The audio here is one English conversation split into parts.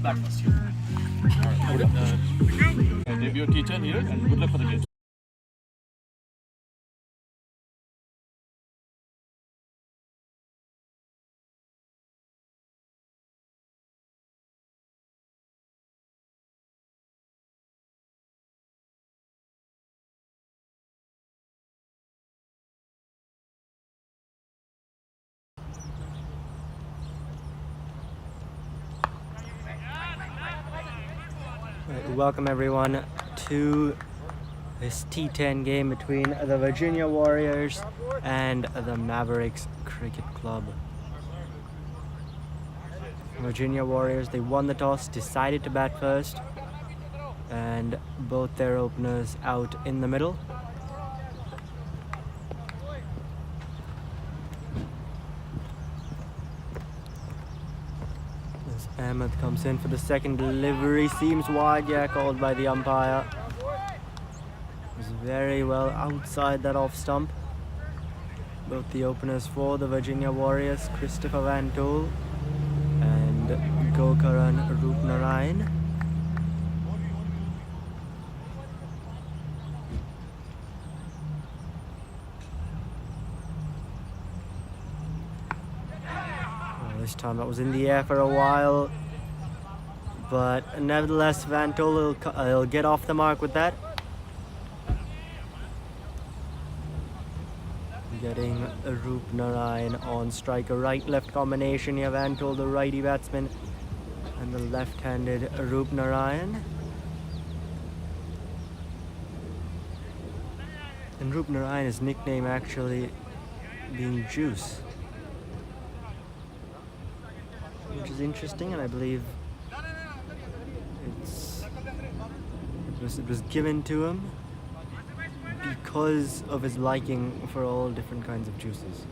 back first here. Alright, debut T-10 here, and good luck for the game. Welcome everyone to this T-10 game between the Virginia Warriors and the Mavericks Cricket Club. Virginia Warriors, they won the toss, decided to bat first, and both their openers out in the middle. Ahmed comes in for the second delivery, seems wide, called by the umpire. Was very well outside that off stump. Both the openers for the Virginia Warriors, Christopher Van Tol and Gokaran Rupnarayan. This time that was in the air for a while, but nevertheless Van Tol will get off the mark with that. Getting Rupnarayan on strike, a right-left combination here. Van Tol, the righty batsman, and the left-handed Rupnarayan. And Rupnarayan, his nickname actually being Juice, which is interesting, and I believe it was given to him because of his liking for all different kinds of juices.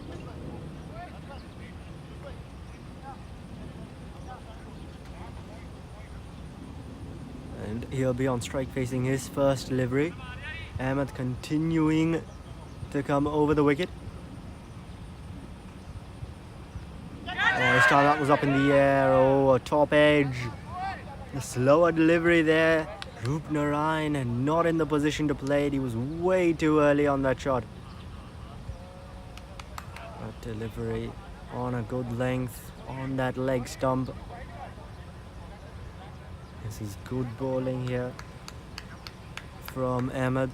And he'll be on strike facing his first delivery. Ahmed continuing to come over the wicket. This time that was up in the air. A top edge. A slower delivery there. Rupnarayan not in the position to play it. He was way too early on that shot. That delivery on a good length on that leg stump. This is good bowling here from Ahmed.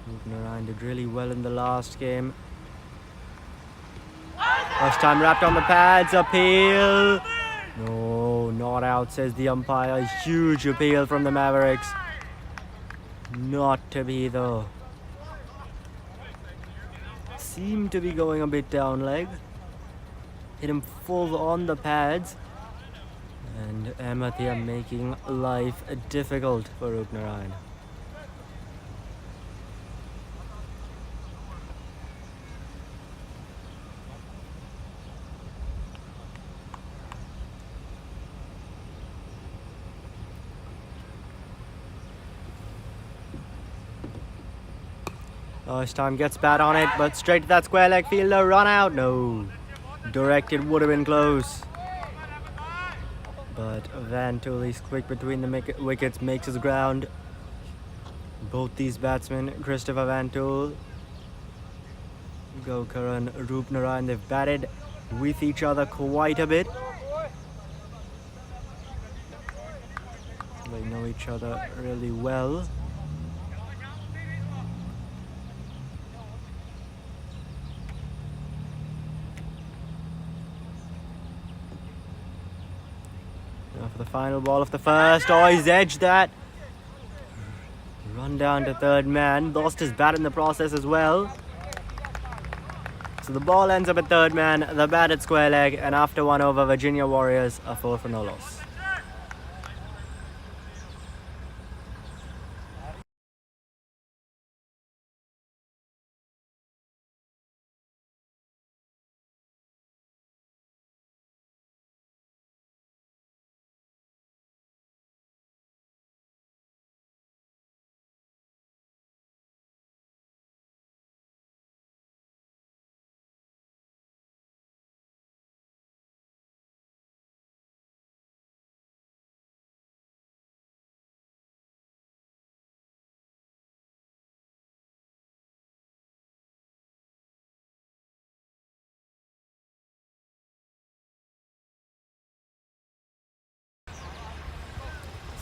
Rupnarayan did really well in the last game. First time wrapped on the pads, appeal. No, not out, says the umpire. Huge appeal from the Mavericks. Not to be though. Seemed to be going a bit down leg. Hit him full on the pads. And Ahmed here making life difficult for Rupnarayan. This time gets bat on it, but straight to that square leg fielder, run out. No, directed would have been close. But Van Tol is quick between the wickets, makes his ground. Both these batsmen, Christopher Van Tol, Gokaran Rupnarayan, they've batted with each other quite a bit. They know each other really well. For the final ball of the first. He's edged that. Run down to third man. Lost his bat in the process as well. So the ball ends up at third man, the bat at square leg, and after one over, Virginia Warriors are 4 for no loss.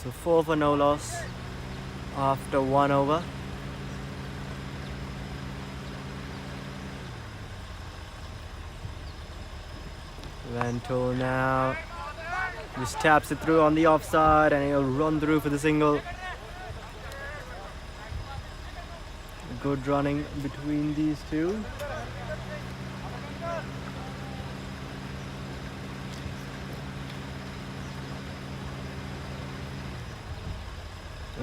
So 4 for no loss after 1 over. Vento now just taps it through on the offside and he'll run through for the single. Good running between these two.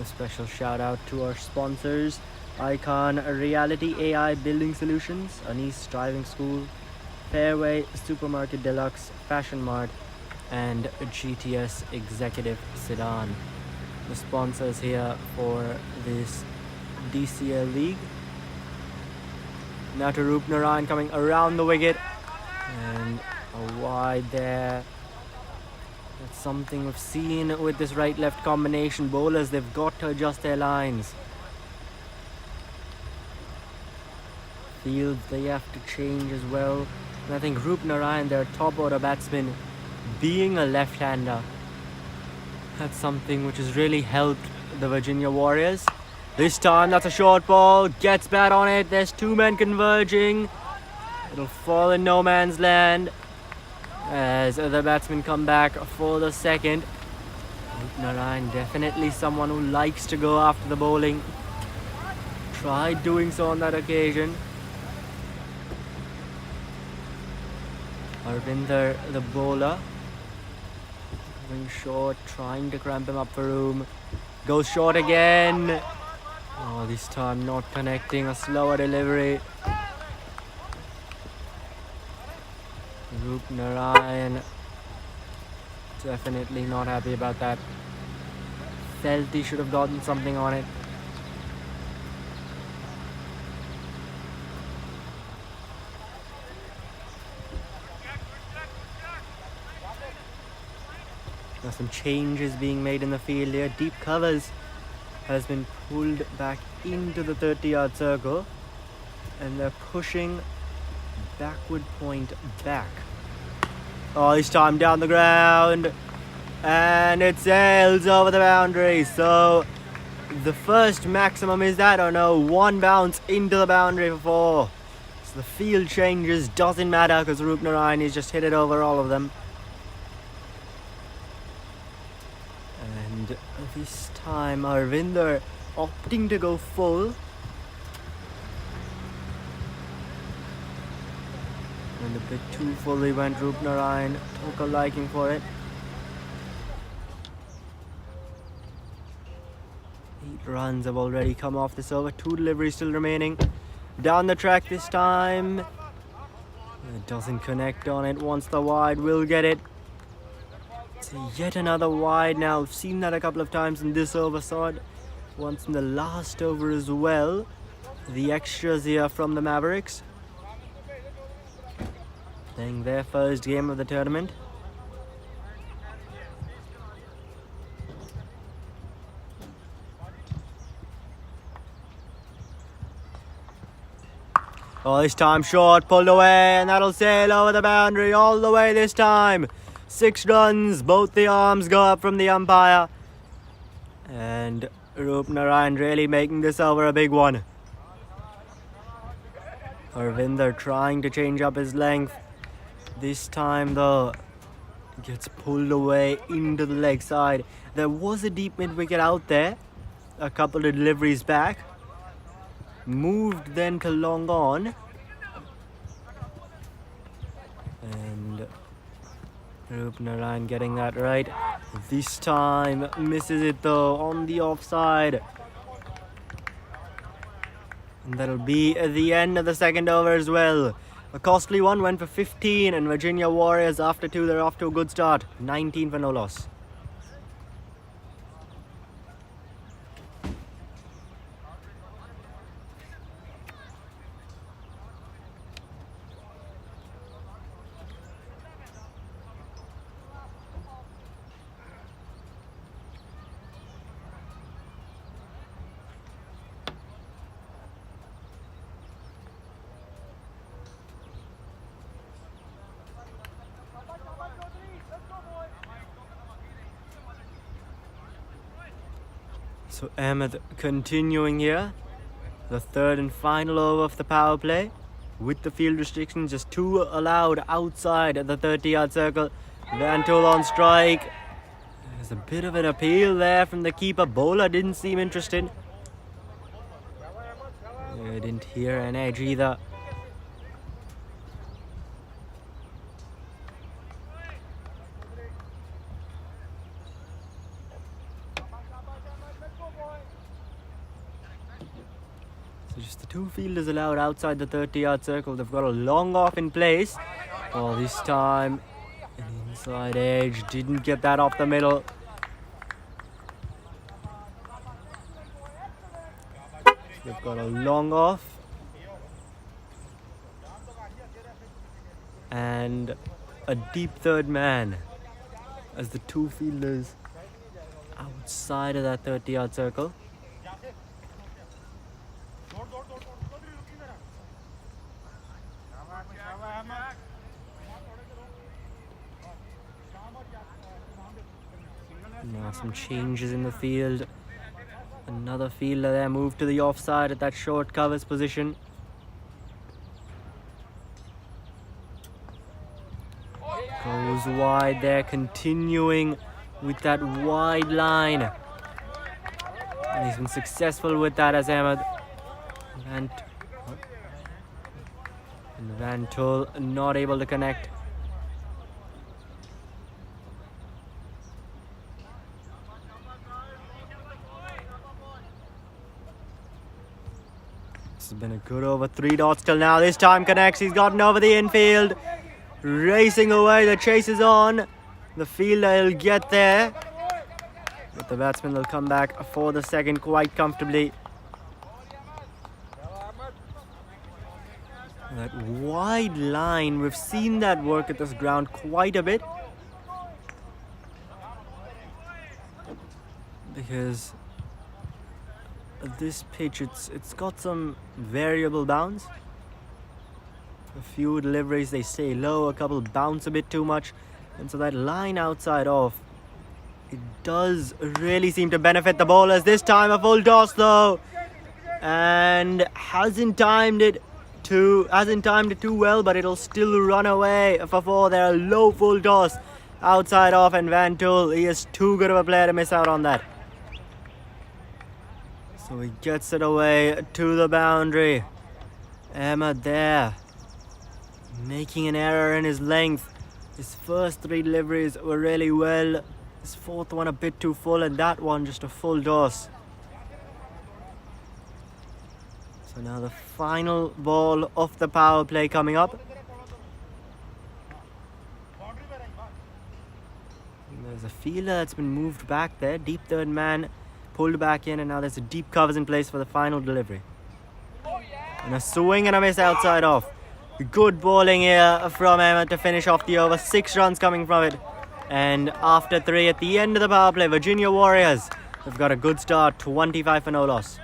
A special shout out to our sponsors, Icon Reality AI Building Solutions, Anis Driving School, Fairway Supermarket Deluxe, Fashion Mart, and GTS Executive Sedan. The sponsors here for this DCL League. Now to Roop Narayan coming around the wicket and a wide there. That's something we've seen with this right-left combination. Bowlers, they've got to adjust their lines. Fields, they have to change as well. And I think Roop Narayan, their top order batsman, being a left-hander, that's something which has really helped the Virginia Warriors. This time, that's a short ball. Gets bat on it. There's 2 men converging. It'll fall in no man's land as the batsmen come back for the second. Roop Narayan, definitely someone who likes to go after the bowling. Tried doing so on that occasion. Arvinder, the bowler, going short, trying to cramp him up for room. Goes short again. Oh, this time not connecting, a slower delivery. Roop Narayan definitely not happy about that. Felt he should have gotten something on it. Now some changes being made in the field here. Deep covers has been pulled back into the 30-yard circle and they're pushing backward point back. Oh, this time down the ground and it sails over the boundary. So the first maximum is that, or no, 1 bounce into the boundary for 4. So the field changes, doesn't matter because Roop Narayan has just hit it over all of them. And this time Arvinder opting to go full. And a bit too fully went Roop Narayan, took a liking for it. 8 runs have already come off this over, 2 deliveries still remaining. Down the track this time. It doesn't connect on it, wants the wide, will get it. So yet another wide now, I've seen that a couple of times in this over, saw it once in the last over as well. The extras here from the Mavericks, playing their first game of the tournament. Oh, this time short, pulled away, and that'll sail over the boundary all the way this time. 6 runs, both the arms go up from the umpire. And Roop Narayan really making this over a big one. Arvinder trying to change up his length. This time though, gets pulled away into the leg side. There was a deep mid-wicket out there a couple of deliveries back. Moved then to long on. And Roop Narayan getting that right. This time misses it though on the offside. And that'll be at the end of the second over as well. A costly one, went for 15, and Virginia Warriors after 2, they're off to a good start. 19 for no loss. So Ahmed continuing here. The third and final over of the power play. With the field restrictions, just 2 allowed outside the 30-yard circle. Van Tol on strike. There's a bit of an appeal there from the keeper. Bowler didn't seem interested. I didn't hear an edge either. So just the 2 fielders allowed outside the 30-yard circle. They've got a long off in place. Oh, this time an inside edge. Didn't get that off the middle. They've got a long off. And a deep third man as the 2 fielders outside of that 30-yard circle. Now some changes in the field. Another fielder there moved to the offside at that short covers position. Goes wide there, continuing with that wide line. And he's been successful with that as Ahmed. Van Tol not able to connect. This has been a good over 3 dots till now. This time connects. He's gotten over the infield. Racing away. The chase is on. The fielder will get there. But the batsman will come back for the second quite comfortably. That wide line, we've seen that work at this ground quite a bit. Because this pitch, it's got some variable bounce. A few deliveries they stay low, a couple bounce a bit too much, and so that line outside off, it does really seem to benefit the bowlers. This time a full toss though, and hasn't timed it too well, but it'll still run away for 4. There, a low full toss outside off, and Van Tol, he is too good of a player to miss out on that. So he gets it away to the boundary. Ahmed there, making an error in his length. His first 3 deliveries were really well. His 4th one a bit too full, and that one just a full toss. So now the final ball of the power play coming up. And there's a fielder that's been moved back there. Deep third man pulled back in, and now there's a deep covers in place for the final delivery. And a swing and a miss outside off. Good bowling here from Ahmed to finish off the over. 6 runs coming from it. And after 3 at the end of the power play, Virginia Warriors have got a good start, 25 for no loss.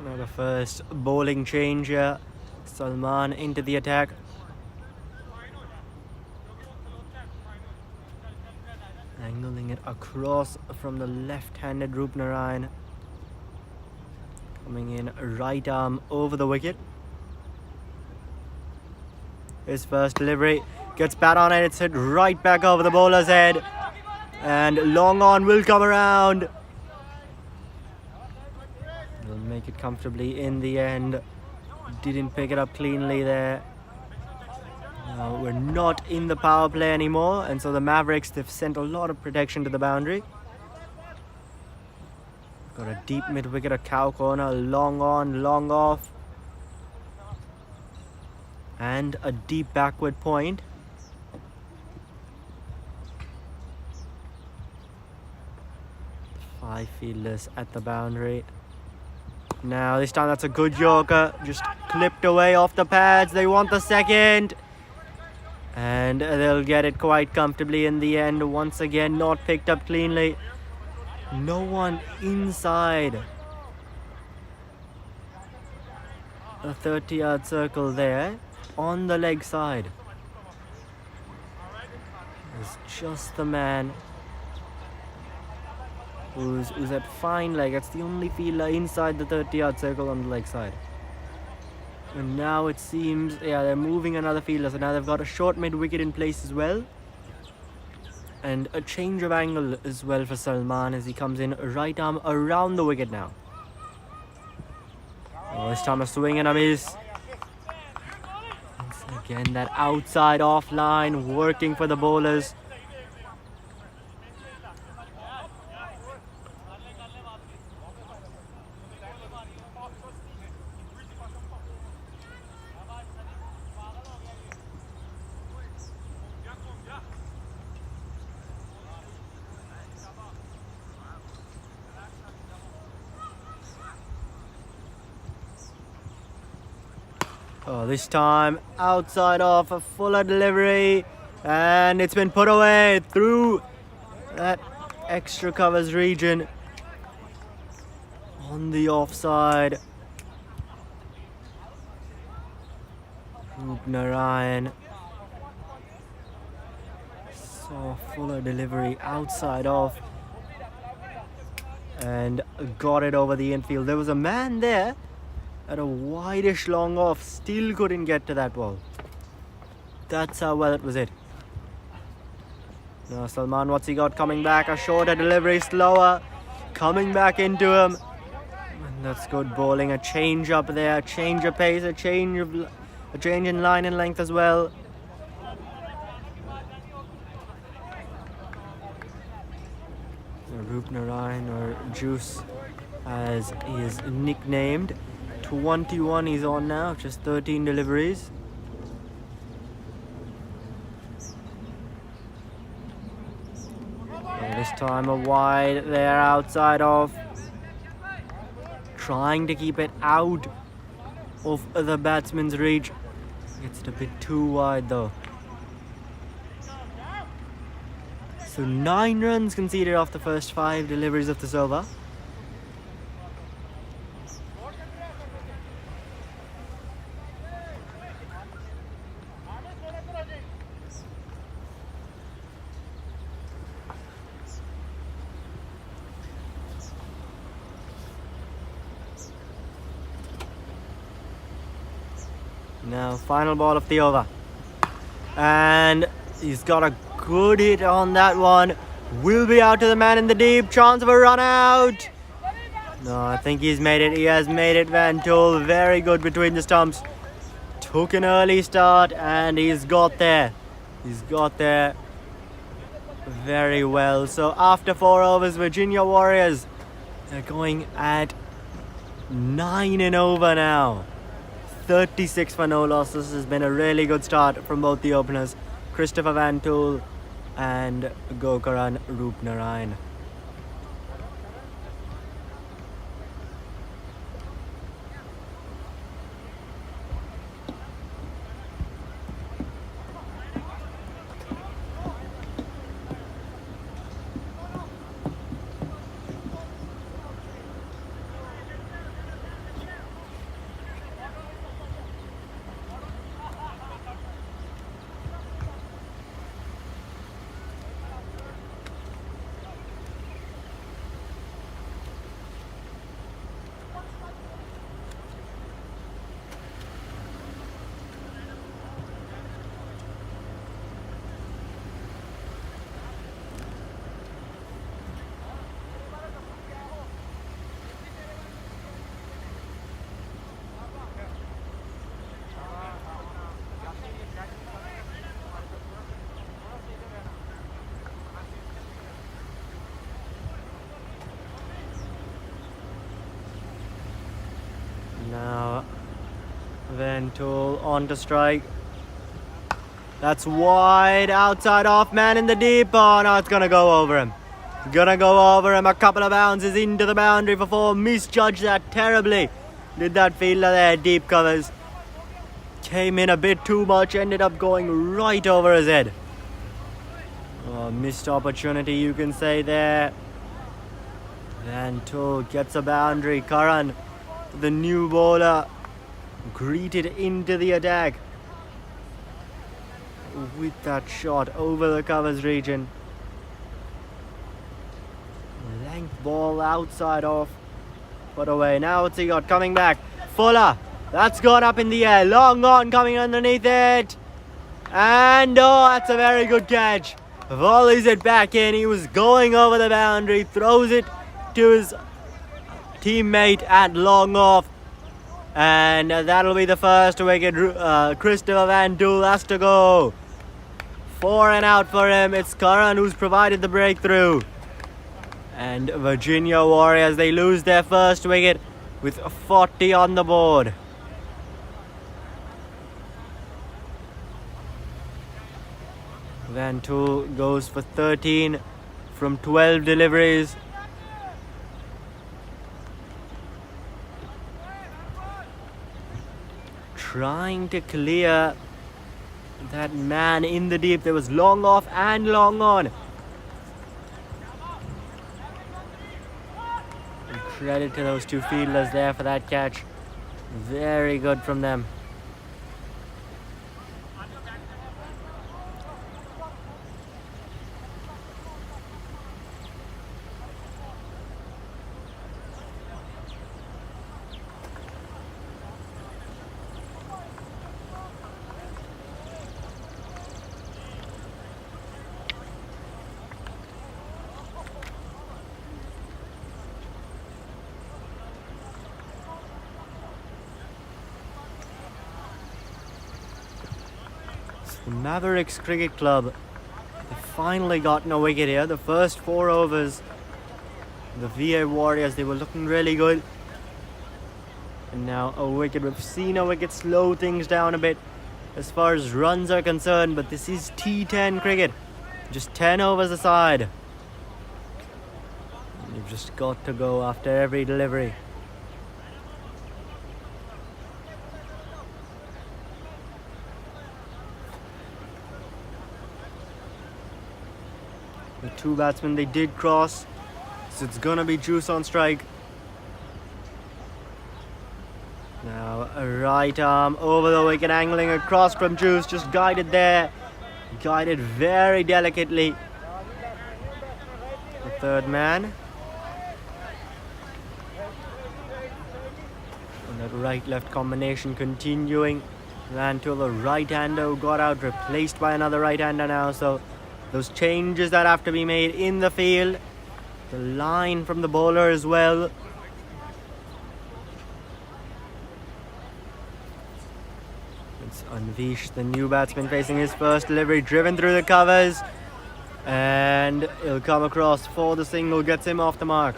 Now the first bowling change here. Salman into the attack. Angling it across from the left-handed Rupnarayan. Coming in right arm over the wicket. His first delivery gets bat on it. It's hit right back over the bowler's head. And long on will come around. He'll make it comfortably in the end. Didn't pick it up cleanly there. Now we're not in the power play anymore, and so the Mavericks, they've sent a lot of protection to the boundary. Got a deep mid-wicket, a cow corner, long on, long off. And a deep backward point. Five fielders at the boundary. Now this time that's a good yorker, just clipped away off the pads. They want the second, and they'll get it quite comfortably in the end. Once again, not picked up cleanly. No one inside a 30-yard circle there on the leg side. It's just the man who's at fine leg. That's the only fielder inside the 30-yard circle on the leg side. And now it seems, yeah, they're moving another fielder. So now they've got a short mid-wicket in place as well. And a change of angle as well for Salman as he comes in right arm around the wicket now. Oh, this time a swing and a miss. Once again, that outside off line working for the bowlers. Oh, this time outside off, a fuller delivery, and it's been put away through that extra covers region on the offside. Rupnarayan saw fuller delivery outside off and got it over the infield. There was a man there at a wideish long off, still couldn't get to that ball. That's how well it was hit. Now Salman, what's he got coming back? A shorter delivery, slower, coming back into him. And that's good bowling. A change up there, a change of pace, a change in line and length as well. Rupnarayan, or Juice as he is nicknamed. 21 he's on now, just 13 deliveries. And this time a wide there outside off. Trying to keep it out of the batsman's reach. It's a bit too wide though. So 9 runs conceded off the first 5 deliveries of this over. Now final ball of the over, and he's got a good hit on that one. Will be out to the man in the deep. Chance of a run out. No, I think he's made it. He has made it. Van Tol, very good between the stumps. Took an early start and he's got there. He's got there very well. So after 4 overs, Virginia Warriors are going at 9 and over now. 36 for no loss. This has been a really good start from both the openers, Christopher Van Tol and Gokaran Rupnarayan. Now Ventul on to strike. That's wide, outside off, man in the deep. Oh no, it's gonna go over him. Gonna go over him. A couple of bounces into the boundary for four. Misjudged that terribly. Did that fielder there, deep covers. Came in a bit too much, ended up going right over his head. Oh, missed opportunity, you can say there. Ventul gets a boundary. Karan, the new bowler, greeted into the attack with that shot over the covers region. Length ball outside off, but away. Now what's he got coming back? Fuller, that's gone up in the air. Long on coming underneath it. And oh, that's a very good catch. Volleys it back in. He was going over the boundary, throws it to his teammate at long off. And that'll be the first wicket. Christopher Van Doel has to go. 4 and out for him. It's Karan who's provided the breakthrough. And Virginia Warriors, they lose their first wicket with 40 on the board. Ventul goes for 13 from 12 deliveries. Trying to clear that man in the deep. There was long off and long on. And credit to those two fielders there for that catch. Very good from them. The Mavericks Cricket Club, they finally gotten a wicket here. The first 4 overs, the VA Warriors, they were looking really good. And now a wicket. We've seen a wicket slow things down a bit as far as runs are concerned, but this is T10 cricket. Just 10 overs aside. And you've just got to go after every delivery. The 2 batsmen, they did cross, so it's gonna be Juice on strike. Now a right arm over the wicket, angling across from Juice, just guided there, guided very delicately. The third man. And that right-left combination continuing. Ran to the right-hander who got out, replaced by another right-hander now, so those changes that have to be made in the field. The line from the bowler as well. It's Anvish, the new batsman, facing his first delivery, driven through the covers. And he'll come across for the single, gets him off the mark.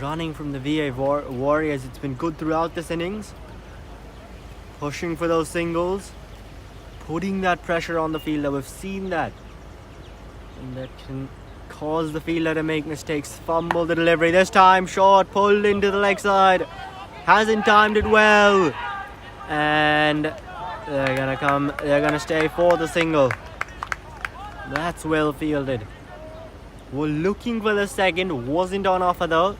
Running from the VA Warriors, it's been good throughout this innings. Pushing for those singles, putting that pressure on the fielder. We've seen that, and that can cause the fielder to make mistakes. Fumble the delivery this time, short, pulled into the leg side, hasn't timed it well, and they're gonna stay for the single. That's well fielded. We're looking for the second, wasn't on offer though.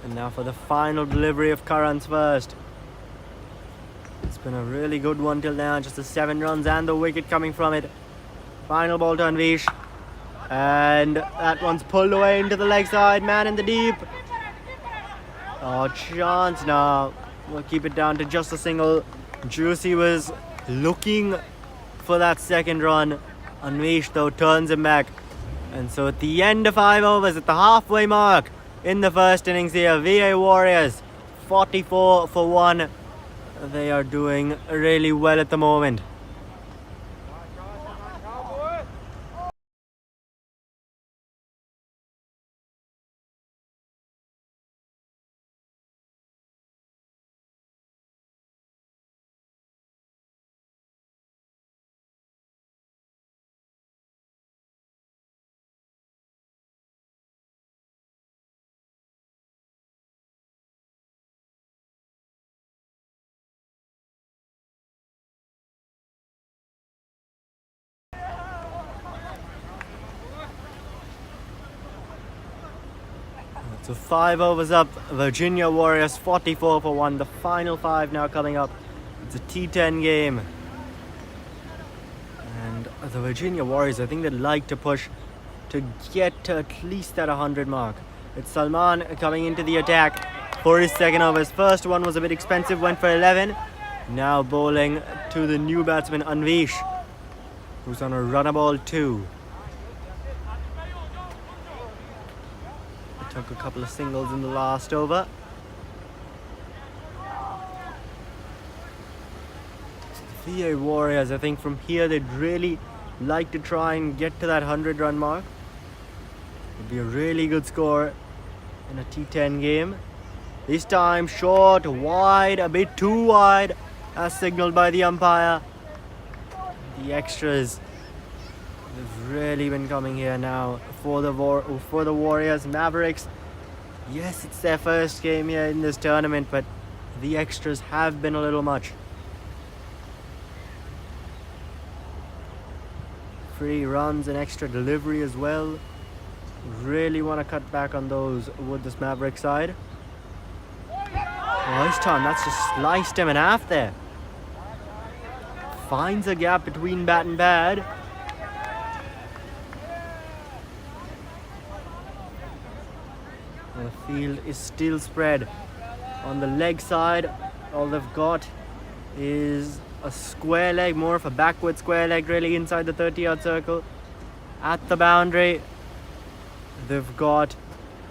And now for the final delivery of Karan's first. It's been a really good one till now, just the 7 runs and the wicket coming from it. Final ball to Anvish. And that one's pulled away into the leg side, man in the deep. Oh, chance now. We'll keep it down to just a single. Juicy was looking for that second run. Anvish though turns him back. And so at the end of 5 overs, at the halfway mark, in the first innings here. VA Warriors 44 for 1. They are doing really well at the moment. So 5 overs up, Virginia Warriors 44 for 1. The final 5 now coming up. It's a T-10 game. And the Virginia Warriors, I think they'd like to push to get to at least that 100 mark. It's Salman coming into the attack for his second over. His first one was a bit expensive, went for 11. Now bowling to the new batsman Anvish, who's on a runner ball 2. Took a couple of singles in the last over. The VA Warriors, I think from here they'd really like to try and get to that 100-run mark. It'd be a really good score in a T10 game. This time short, wide, a bit too wide, as signaled by the umpire. The extras have really been coming here now for the Warriors. Mavericks, yes, it's their first game here in this tournament, but the extras have been a little much. Free runs and extra delivery as well. Really want to cut back on those with this Maverick side. Oh, this time that's just sliced him in half there. Finds a gap between bat and pad. And the field is still spread. On the leg side, all they've got is a square leg, more of a backward square leg really, inside the 30-yard circle. At the boundary, they've got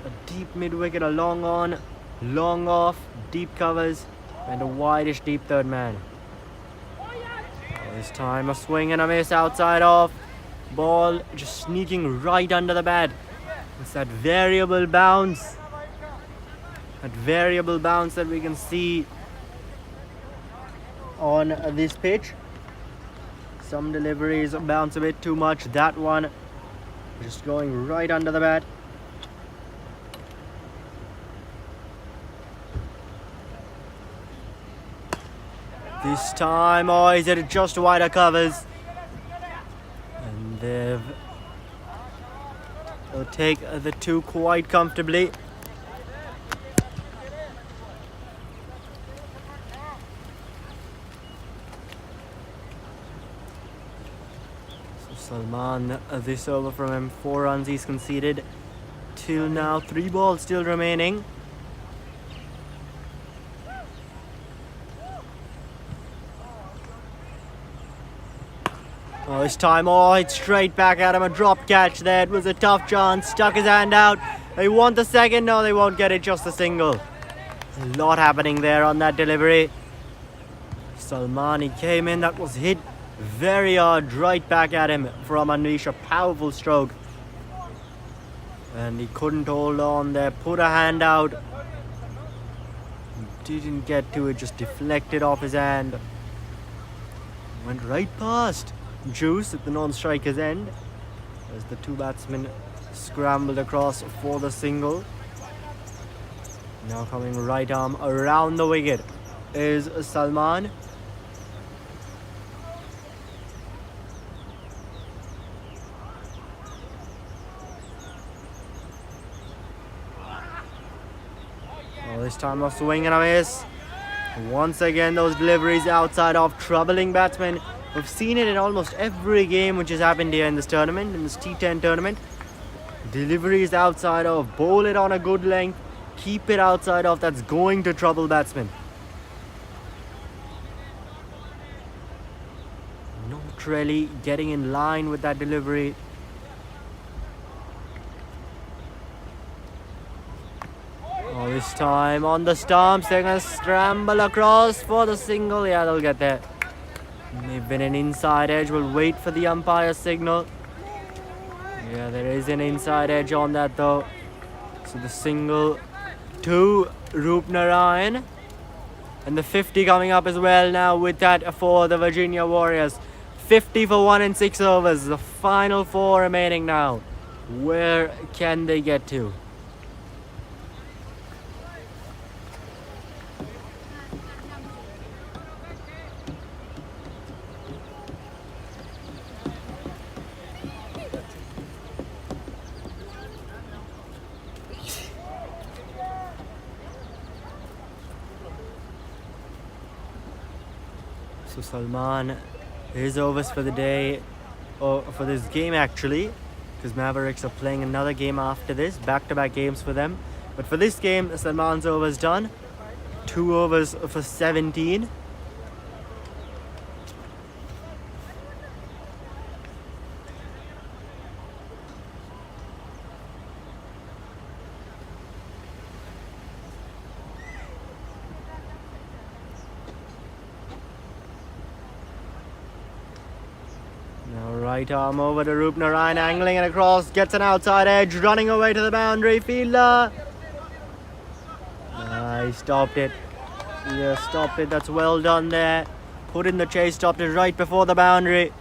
a deep mid-wicket, a long on, long off, deep covers, and a wideish deep third man. This time a swing and a miss outside off. Ball just sneaking right under the bat. It's that variable bounce. That variable bounce that we can see on this pitch. Some deliveries bounce a bit too much. That one just going right under the bat. This time, oh, he's at just wider covers. And they'll take the 2 quite comfortably. So Salman, this over from him, 4 runs he's conceded. Till now, 3 balls still remaining. Oh, this time, oh, it's straight back at him, a drop catch there. It was a tough chance, stuck his hand out. They want the second, no, they won't get it, just a single. A lot happening there on that delivery. Salman, he came in, that was hit very hard, right back at him from Anvish, a powerful stroke. And he couldn't hold on there, put a hand out. Didn't get to it, just deflected off his hand. Went right past Juice at the non-striker's end as the 2 batsmen scrambled across for the single. Now coming right arm around the wicket is Salman. Oh, this time a swing and a miss. Once again, those deliveries outside of troubling batsmen. We've seen it in almost every game which has happened here in this tournament, in this T10 tournament. Deliveries outside of, bowl it on a good length, keep it outside of, that's going to trouble batsmen. Not really getting in line with that delivery. This time on the stumps, they're going to scramble across for the single. Yeah, they'll get there. They've been an inside edge. We'll wait for the umpire signal. Yeah, there is an inside edge on that though. So the single to Rupnarayan. And the 50 coming up as well now with that for the Virginia Warriors. 50 for 1 and 6 overs. The final 4 remaining now. Where can they get to? So Salman, his overs for the day, or for this game actually, because Mavericks are playing another game after this, back-to-back games for them. But for this game, Salman's overs done. 2 overs for 17. Now right arm over to Rupnarayan, angling it across, gets an outside edge, running away to the boundary, fielder. He stopped it. Yeah, stopped it, that's well done there. Put in the chase, stopped it right before the boundary.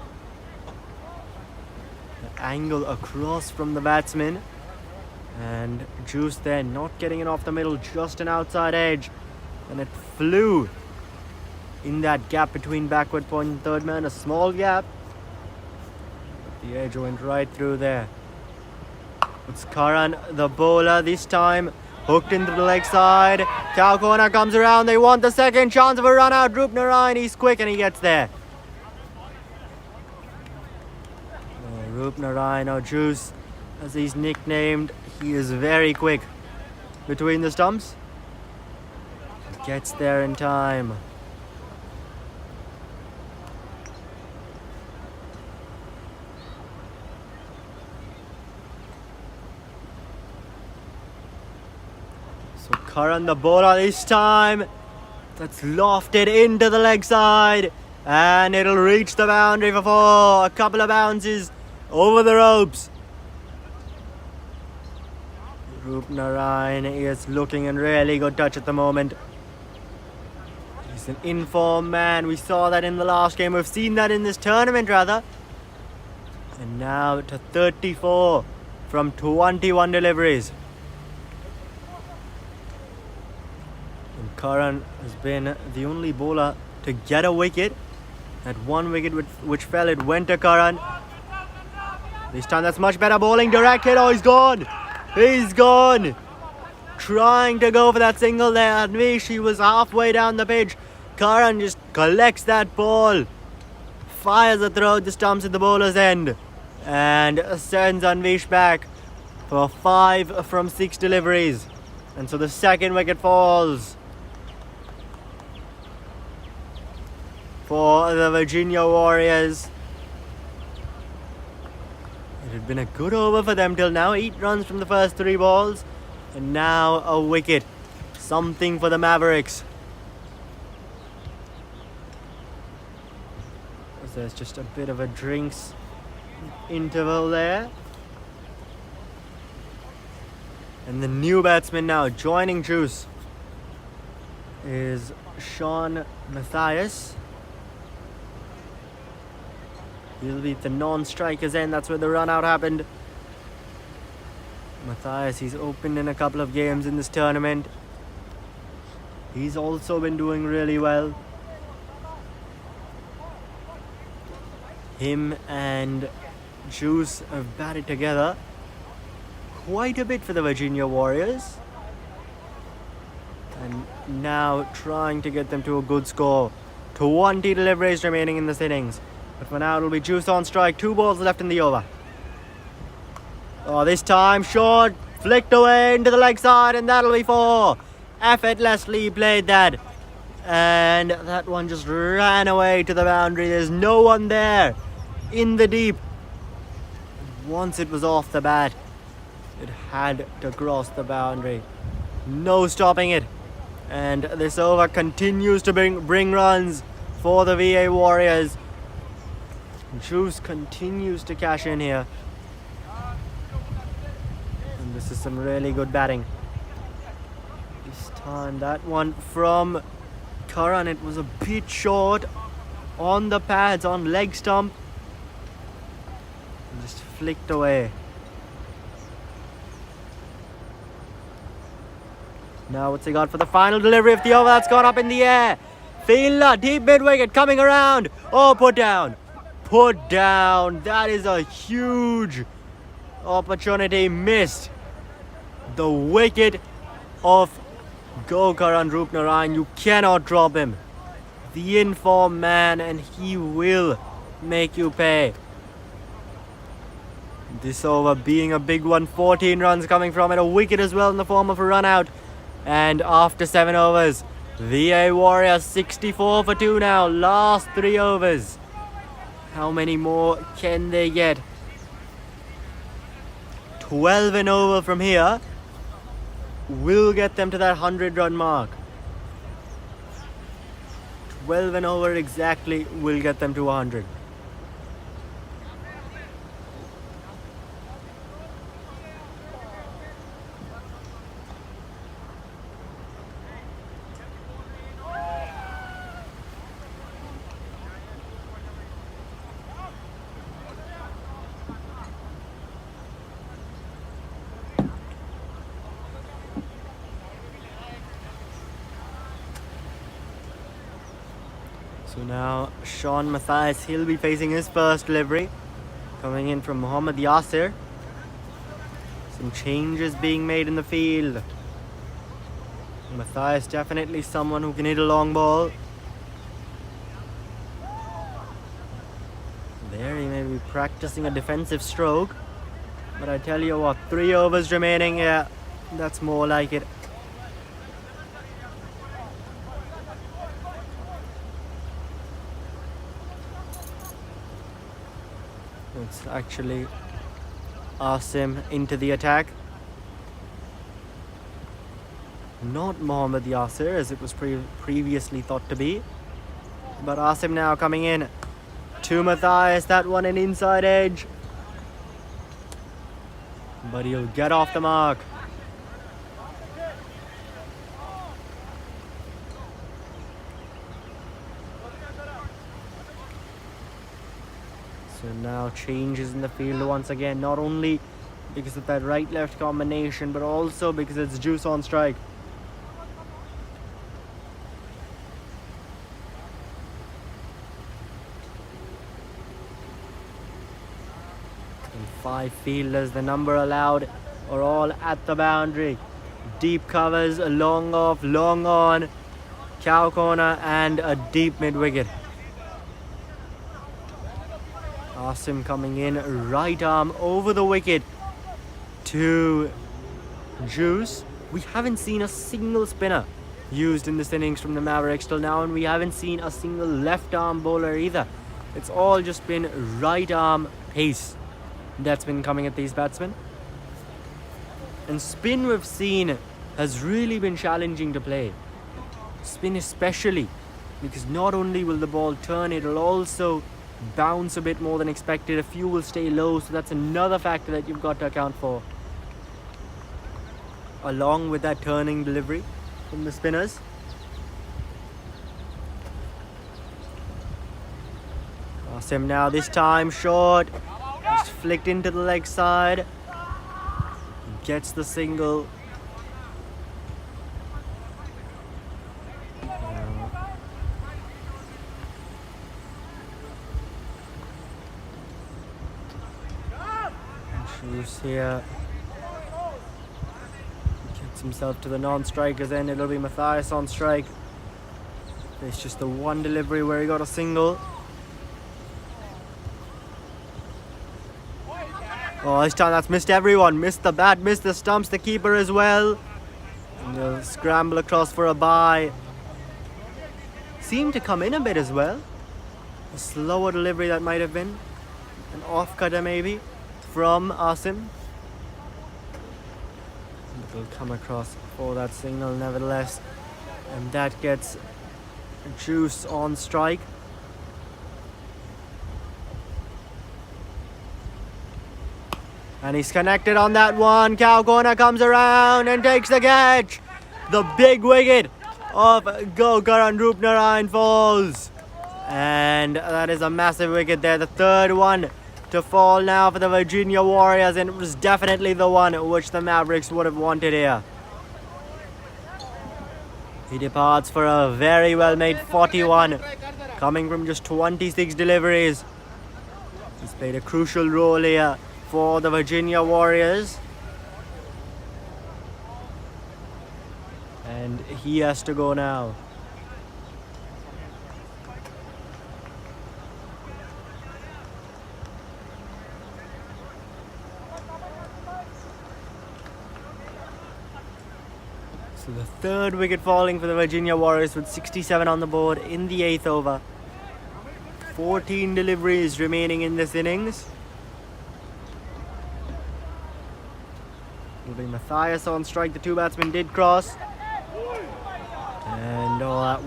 The angle across from the batsman. And Juice there, not getting it off the middle, just an outside edge. And it flew in that gap between backward point and third man, a small gap. The edge went right through there. It's Karan, the bowler, this time hooked into the leg side. Cow corner comes around. They want the second chance of a run out. Rupnarayan, he's quick and he gets there. Rupnarayan, or Juice, as he's nicknamed, he is very quick between the stumps. He gets there in time. So Karan, the bowler, this time that's lofted into the leg side and it'll reach the boundary for 4. A couple of bounces over the ropes. Rupnarayan is looking in really good touch at the moment. He's an informed man. We saw that in the last game. We've seen that in this tournament rather. And now to 34 from 21 deliveries. And Karan has been the only bowler to get a wicket. That one wicket which fell, it went to Karan. This time that's much better bowling. Direct hit. Oh, he's gone. He's gone. Trying to go for that single there. Anvish, he was halfway down the pitch. Karan just collects that ball. Fires it through the stumps at the bowler's end. And sends Anvish back for 5 from 6 deliveries. And so the second wicket falls for the Virginia Warriors. It had been a good over for them till now. 8 runs from the first 3 balls. And now a wicket. Something for the Mavericks. There's just a bit of a drinks interval there. And the new batsman now joining Juice is Sean Matthias. He'll be at the non-strikers end. That's where the run out happened. Matthias, he's opened in a couple of games in this tournament. He's also been doing really well. Him and Juice have batted together quite a bit for the Virginia Warriors. And now trying to get them to a good score. 20 deliveries remaining in this innings. But for now it'll be Juice on strike. 2 balls left in the over. Oh, this time short. Flicked away into the leg side and that'll be 4. Effortlessly played that. And that one just ran away to the boundary. There's no one there in the deep. Once it was off the bat, it had to cross the boundary. No stopping it. And this over continues to bring runs for the VA Warriors. Juice continues to cash in here. And this is some really good batting. This time that one from Karan, it was a bit short on the pads, on leg stump. And just flicked away. Now what's he got for the final delivery of the over? That's gone up in the air. Fielder, deep mid-wicket, coming around. Oh, put down. Put down. That is a huge opportunity missed. The wicket of Gokaran Rupnarayan. You cannot drop him. The informed man, and he will make you pay. This over being a big one. 14 runs coming from it. A wicket as well in the form of a run out. And after 7 overs, VA Warriors 64 for 2 now. Last 3 overs. How many more can they get? 12 and over from here will get them to that 100-run mark. 12 and over exactly will get them to 100. So now Sean Matthias, he'll be facing his first delivery. Coming in from Mohammad Yasir. Some changes being made in the field. Matthias definitely someone who can hit a long ball. There he may be practicing a defensive stroke. But I tell you what, 3 overs remaining, yeah, that's more like it. It's actually Asim into the attack. Not Mohammad Yasir as it was previously thought to be. But Asim now coming in to Matthias. That one an inside edge. But he'll get off the mark. So now changes in the field once again, not only because of that right-left combination, but also because it's Juice on strike. And 5 fielders, the number allowed, are all at the boundary. Deep covers, a long off, long on, cow corner, and a deep mid-wicket. Asim coming in, right arm over the wicket to Juice. We haven't seen a single spinner used in this innings from the Mavericks till now, and we haven't seen a single left arm bowler either. It's all just been right arm pace that's been coming at these batsmen. And spin we've seen has really been challenging to play. Spin especially, because not only will the ball turn, it'll also bounce a bit more than expected. A few will stay low, so that's another factor that you've got to account for, along with that turning delivery from the spinners. Asim now this time short, just flicked into the leg side, gets the single. Juice here gets himself to the non-strikers end. It'll be Matthias on strike. It's just the one delivery where he got a single. Oh, this time that's missed everyone. Missed the bat, missed the stumps, the keeper as well. And they'll scramble across for a bye. Seemed to come in a bit as well. A slower delivery that might have been. An off-cutter maybe from Asim. The Will come across for that signal nevertheless. And that gets Juice on strike. And he's connected on that one. Cow Corner comes around and takes the catch. The big wicket of Gokar and Rupnarayan falls. And that is a massive wicket there. The third one to fall now for the Virginia Warriors. And it was definitely the one which the Mavericks would have wanted here. He departs for a very well made 41. Coming from just 26 deliveries. He's played a crucial role here for the Virginia Warriors. And he has to go now. So the third wicket falling for the Virginia Warriors with 67 on the board in the 8th over. 14 deliveries remaining in this innings. Will be Matthias on strike. The two batsmen did cross. And that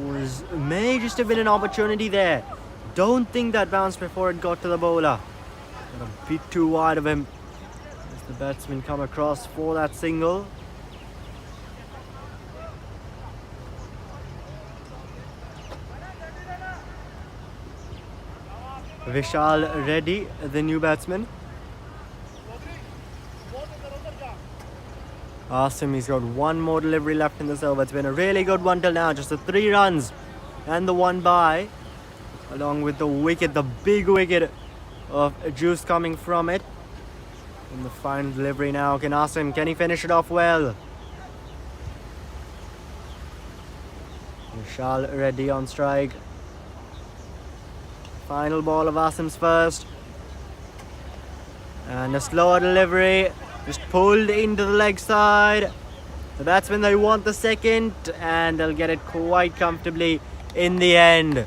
may just have been an opportunity there. Don't think that bounced before it got to the bowler. Got a bit too wide of him as the batsman come across for that single. Vishal Reddy, the new batsman. Awesome, he's got one more delivery left in this over. It's been a really good one till now. Just the 3 runs and the 1 by. Along with the wicket, the big wicket of Juice coming from it. And the final delivery now. Asim, can he finish it off well? Vishal Reddy on strike. Final ball of Asim's first. And a slower delivery. Just pulled into the leg side. The batsmen, they want the second. And they'll get it quite comfortably in the end.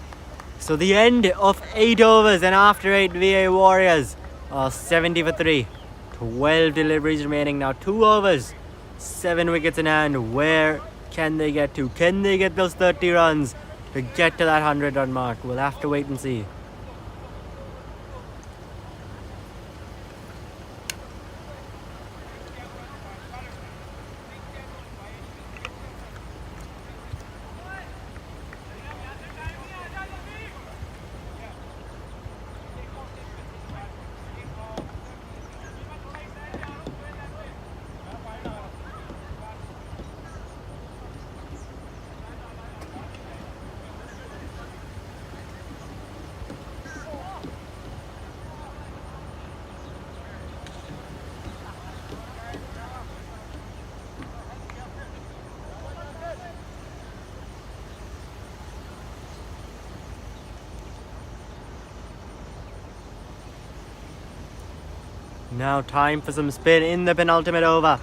So the end of 8 overs and after 8 VA Warriors are 70 for 3. 12 deliveries remaining now. 2 overs. 7 wickets in hand. Where can they get to? Can they get those 30 runs to get to that 100-run mark? We'll have to wait and see. Now time for some spin in the penultimate over.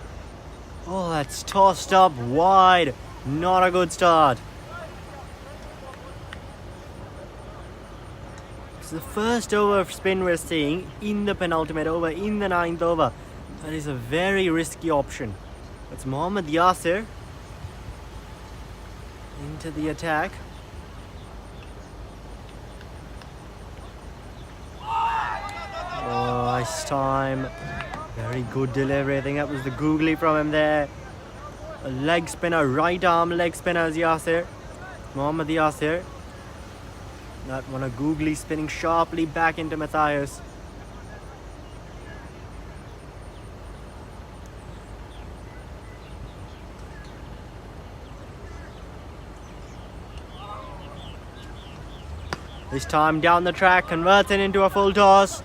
Oh, that's tossed up wide. Not a good start. It's the first over of spin we're seeing in the penultimate over, in the 9th over. That is a very risky option. It's Mohammad Yasir into the attack. Oh, nice time. Very good delivery. I think that was the googly from him there. A leg spinner, right arm leg spinner as Yasir. Mohammad Yasir. That one a googly spinning sharply back into Matthias. This time down the track, converts it into a full toss.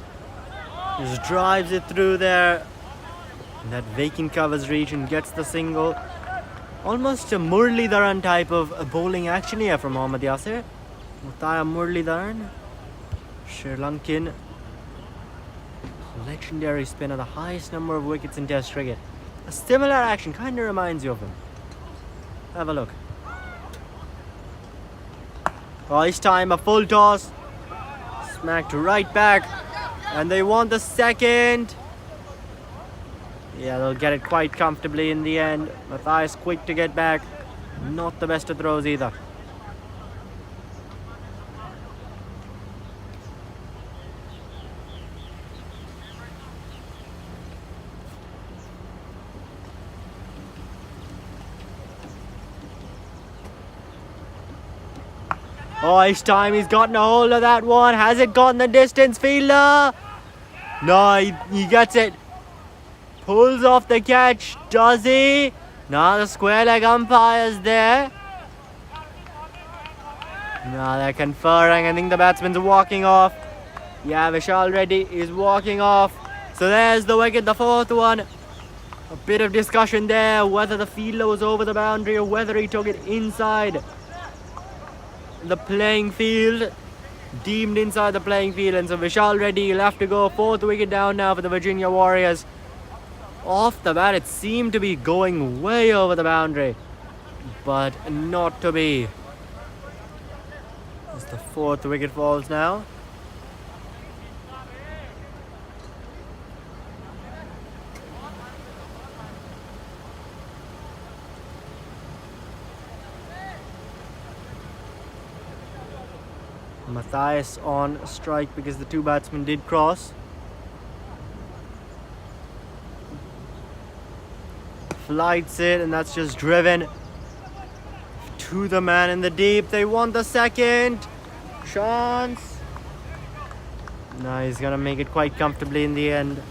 Just drives it through there. In that vacant covers region, gets the single. Almost a Muralidharan type of bowling action here from Mohammad Yasir. Muthaya Muralidharan, Sri Lankan legendary spinner, the highest number of wickets in Test cricket. A similar action, kind of reminds you of him. Have a look. Oh, this time a full toss. Smacked right back. And they want the second. Yeah, they'll get it quite comfortably in the end. Matthias quick to get back. Not the best of throws either. Oh, each time he's gotten a hold of that one. Has it gotten the distance, fielder? No, he gets it. Pulls off the catch. Does he? No, the square leg umpire's there. No, they're conferring. I think the batsman's walking off. Yeah, Vishal Reddy is walking off. So there's the wicket, the fourth one. A bit of discussion there whether the fielder was over the boundary or whether he took it inside the playing field. Deemed inside the playing field, and so Vishal Reddy will have to go. Fourth wicket down now for the Virginia Warriors. Off the bat, it seemed to be going way over the boundary, but not to be. As the fourth wicket falls now. Matthias on strike because the two batsmen did cross. Flights it, and that's just driven to the man in the deep. They want the second chance. No, he's gonna make it quite comfortably in the end.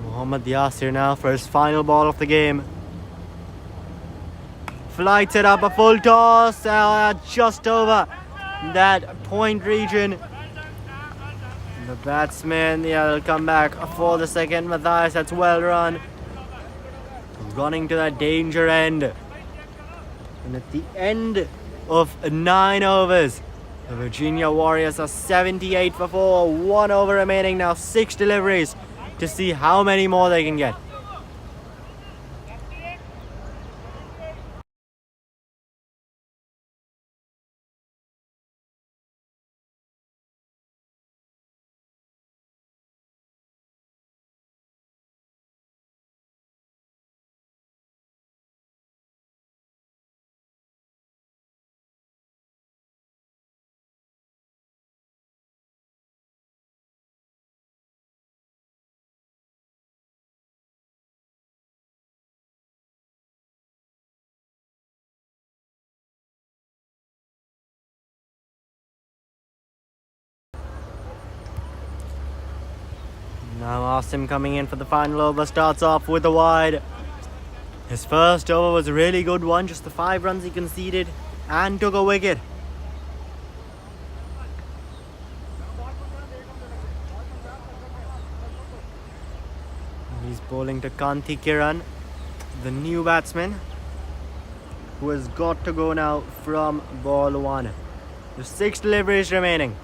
Mohammad Yasir now for his final ball of the game. Flights it up, a full toss, just over that point region. The batsman, yeah, they'll come back for the second. Matthias, that's well run. Running to that danger end. And at the end of 9 overs, the Virginia Warriors are 78 for 4. 1 over remaining now, 6 deliveries to see how many more they can get. Now Asim coming in for the final over, starts off with the wide. His first over was a really good one, just the 5 runs he conceded and took a wicket. He's bowling to Kanti Kiran, the new batsman, who has got to go now from ball 1. There's 6 deliveries remaining.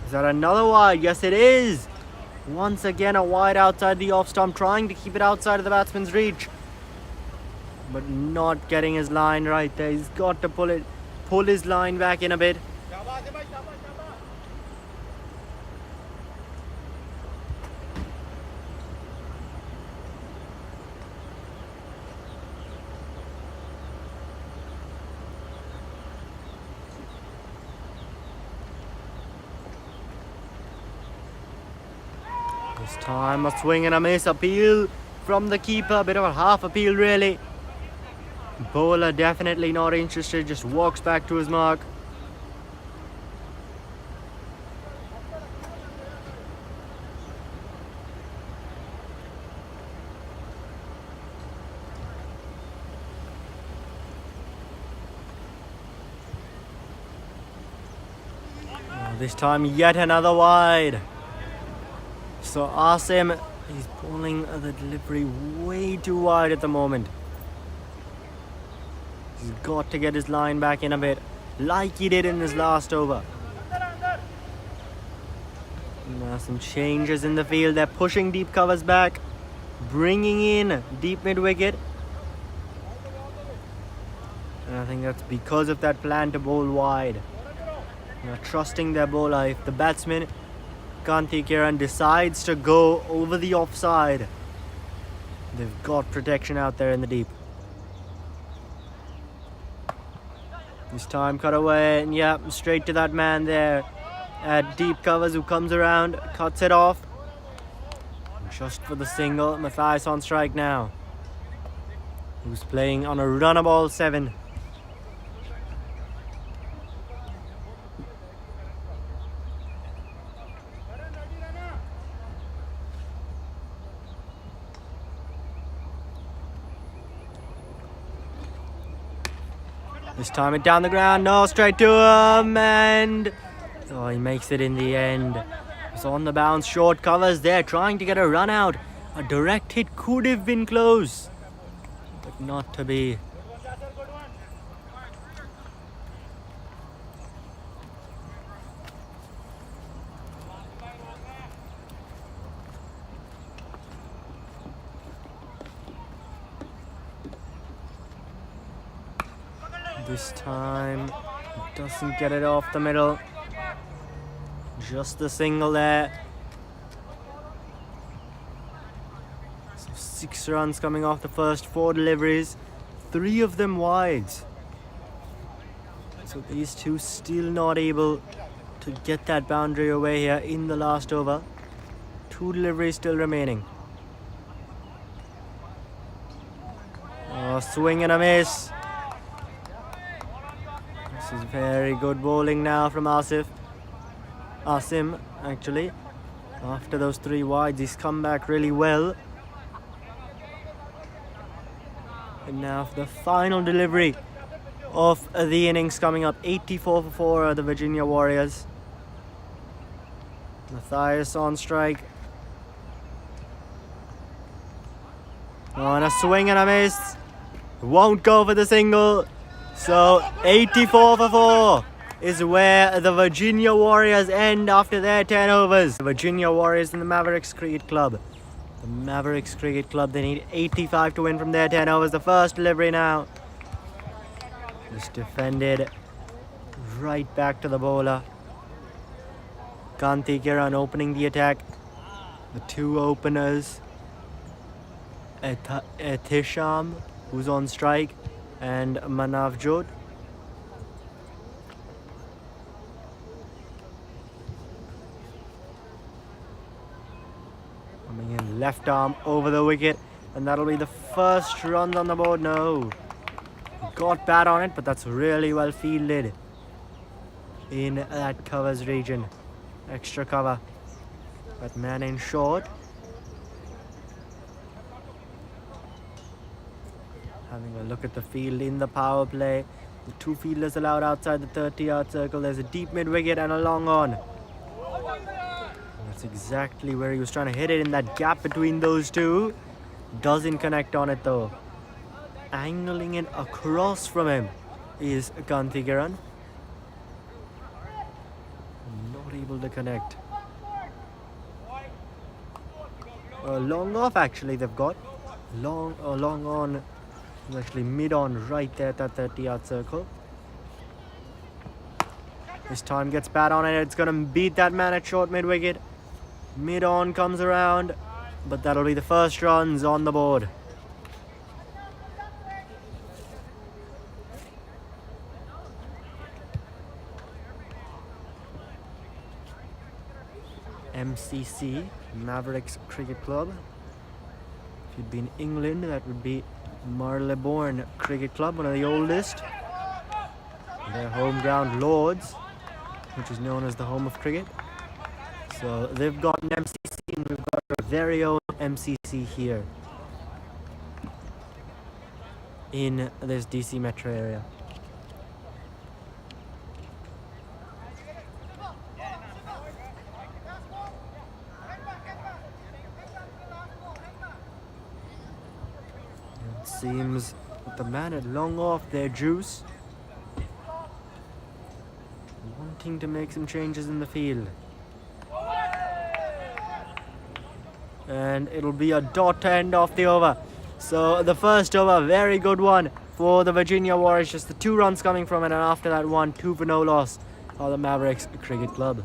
Is that another wide? Yes, it is. Once again, a wide outside the off stump, trying to keep it outside of the batsman's reach, but not getting his line right there. He's got to pull his line back in a bit. This time a swing and a miss, appeal from the keeper, a bit of a half appeal really. Bowler definitely not interested, just walks back to his mark. This time yet another wide. So Asim, he's pulling the delivery way too wide at the moment. He's got to get his line back in a bit, like he did in his last over. Some changes in the field. They're pushing deep covers back, bringing in deep mid-wicket. And I think that's because of that plan to bowl wide. They're trusting their bowler. If the batsman, Kanti Kiran, decides to go over the offside, they've got protection out there in the deep. This time cut away, and yeah, straight to that man there at deep covers who comes around, cuts it off. And just for the single, Matthias on strike now, who's playing on a runnable 7. This time it down the ground, no, straight to him, and oh, he makes it in the end. It's on the bounce, short covers there, trying to get a run out. A direct hit could have been close, but not to be. This time, doesn't get it off the middle. Just the single there. So 6 runs coming off the first 4 deliveries. 3 of them wides. So these two still not able to get that boundary away here in the last over. 2 deliveries still remaining. Oh, swing and a miss. This is very good bowling now from Asim, actually. After those 3 wides, he's come back really well. And now for the final delivery of the innings coming up. 84 for 4 are the Virginia Warriors. Matthias on strike. Oh, and a swing and a miss. Won't go for the single. So 84 for 4 is where the Virginia Warriors end after their 10 overs. The Virginia Warriors and the Mavericks Cricket Club. The Mavericks Cricket Club, they need 85 to win from their 10 overs. The first delivery now is defended right back to the bowler. Kanti Kiran opening the attack. The 2 openers, Etisham, who's on strike, and Manavjot. Coming in left arm over the wicket, and that'll be the first run on the board. No, got bat on it, but that's really well fielded in that covers region. Extra cover, but man in short. Having a look at the field in the power play. The 2 fielders allowed outside the 30-yard circle. There's a deep mid-wicket and a long on. That's exactly where he was trying to hit it, in that gap between those 2. Doesn't connect on it though. Angling it across from him is Kanti Kiran. Not able to connect. Long off actually they've got. Long on. Actually mid-on right there at that 30-yard circle. This time gets bat on it. It's going to beat that man at short mid-wicket. Mid-on comes around, but that'll be the first runs on the board. MCC, Mavericks Cricket Club. If you'd be in England, that would be Marylebone Cricket Club, one of the oldest. Their home ground, Lords, which is known as the home of cricket. So they've got an MCC, and we've got our very own MCC here in this DC metro area. Seems that the man had long off their juice, wanting to make some changes in the field. And it'll be a dot to end off the over. So the first over, very good one for the Virginia Warriors. Just the 2 runs coming from it, and after that one, 2 for no loss for the Mavericks Cricket Club.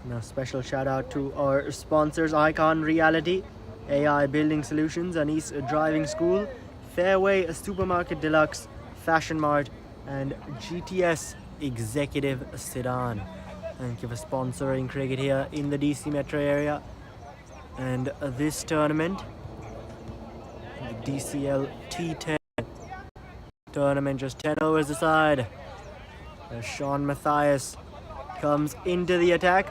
Now, special shout out to our sponsors: Icon Reality, AI Building Solutions, and East Driving School, Fairway Supermarket Deluxe, Fashion Mart, and GTS Executive Sedan. Thank you for sponsoring cricket here in the DC metro area. And this tournament, the DCL T-10 tournament, just 10 overs aside. As Sean Matthias comes into the attack.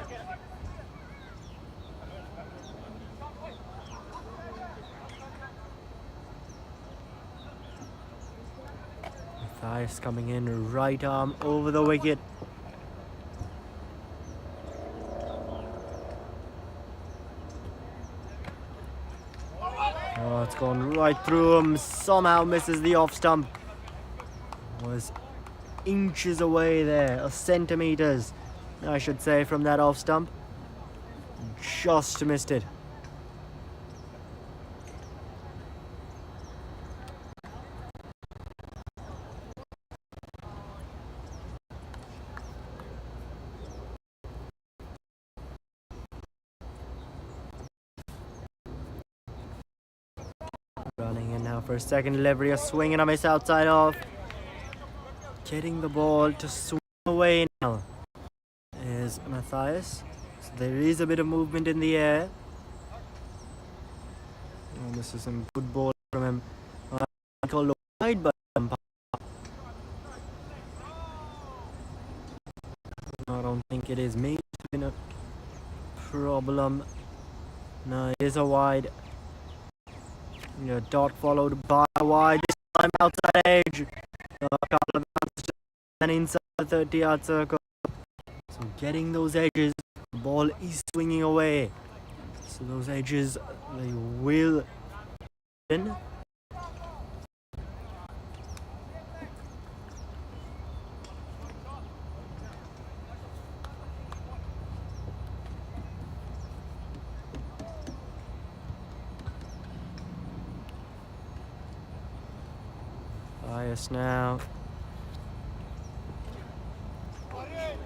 Matthias coming in, right arm over the wicket. Oh, it's gone right through him. Somehow misses the off stump. Was inches away there, or centimeters, I should say, from that off stump. Just missed it. Running in now for a second delivery, a swing and a miss outside off. Getting the ball to swing away now is Matthias. So there is a bit of movement in the air. Oh, this is some good ball from him. Called wide by umpire. I don't think it is. Maybe it's been a problem. No, it is a wide. Yeah, dot followed by a wide. This time outside edge. A couple of bounces and inside the 30-yard circle. So getting those edges, the ball is swinging away. So those edges, they will in. Bias now.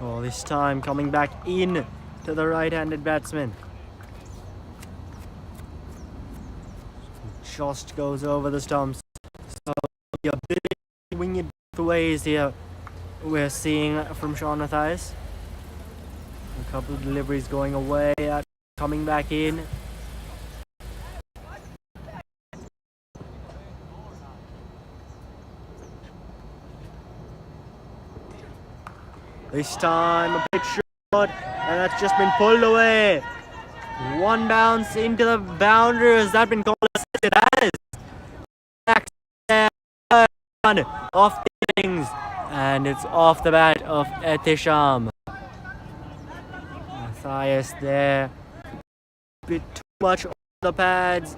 Oh, this time coming back in to the right-handed batsman. Just goes over the stumps. So a bit winged ways here we're seeing from Sean Matthias. A couple of deliveries going away, coming back in. This time a bit short, and that's just been pulled away. One bounce into the boundary. Has that been called? It has. One off the innings, and it's off the bat of Etisham. Matthias there. Bit too much on the pads.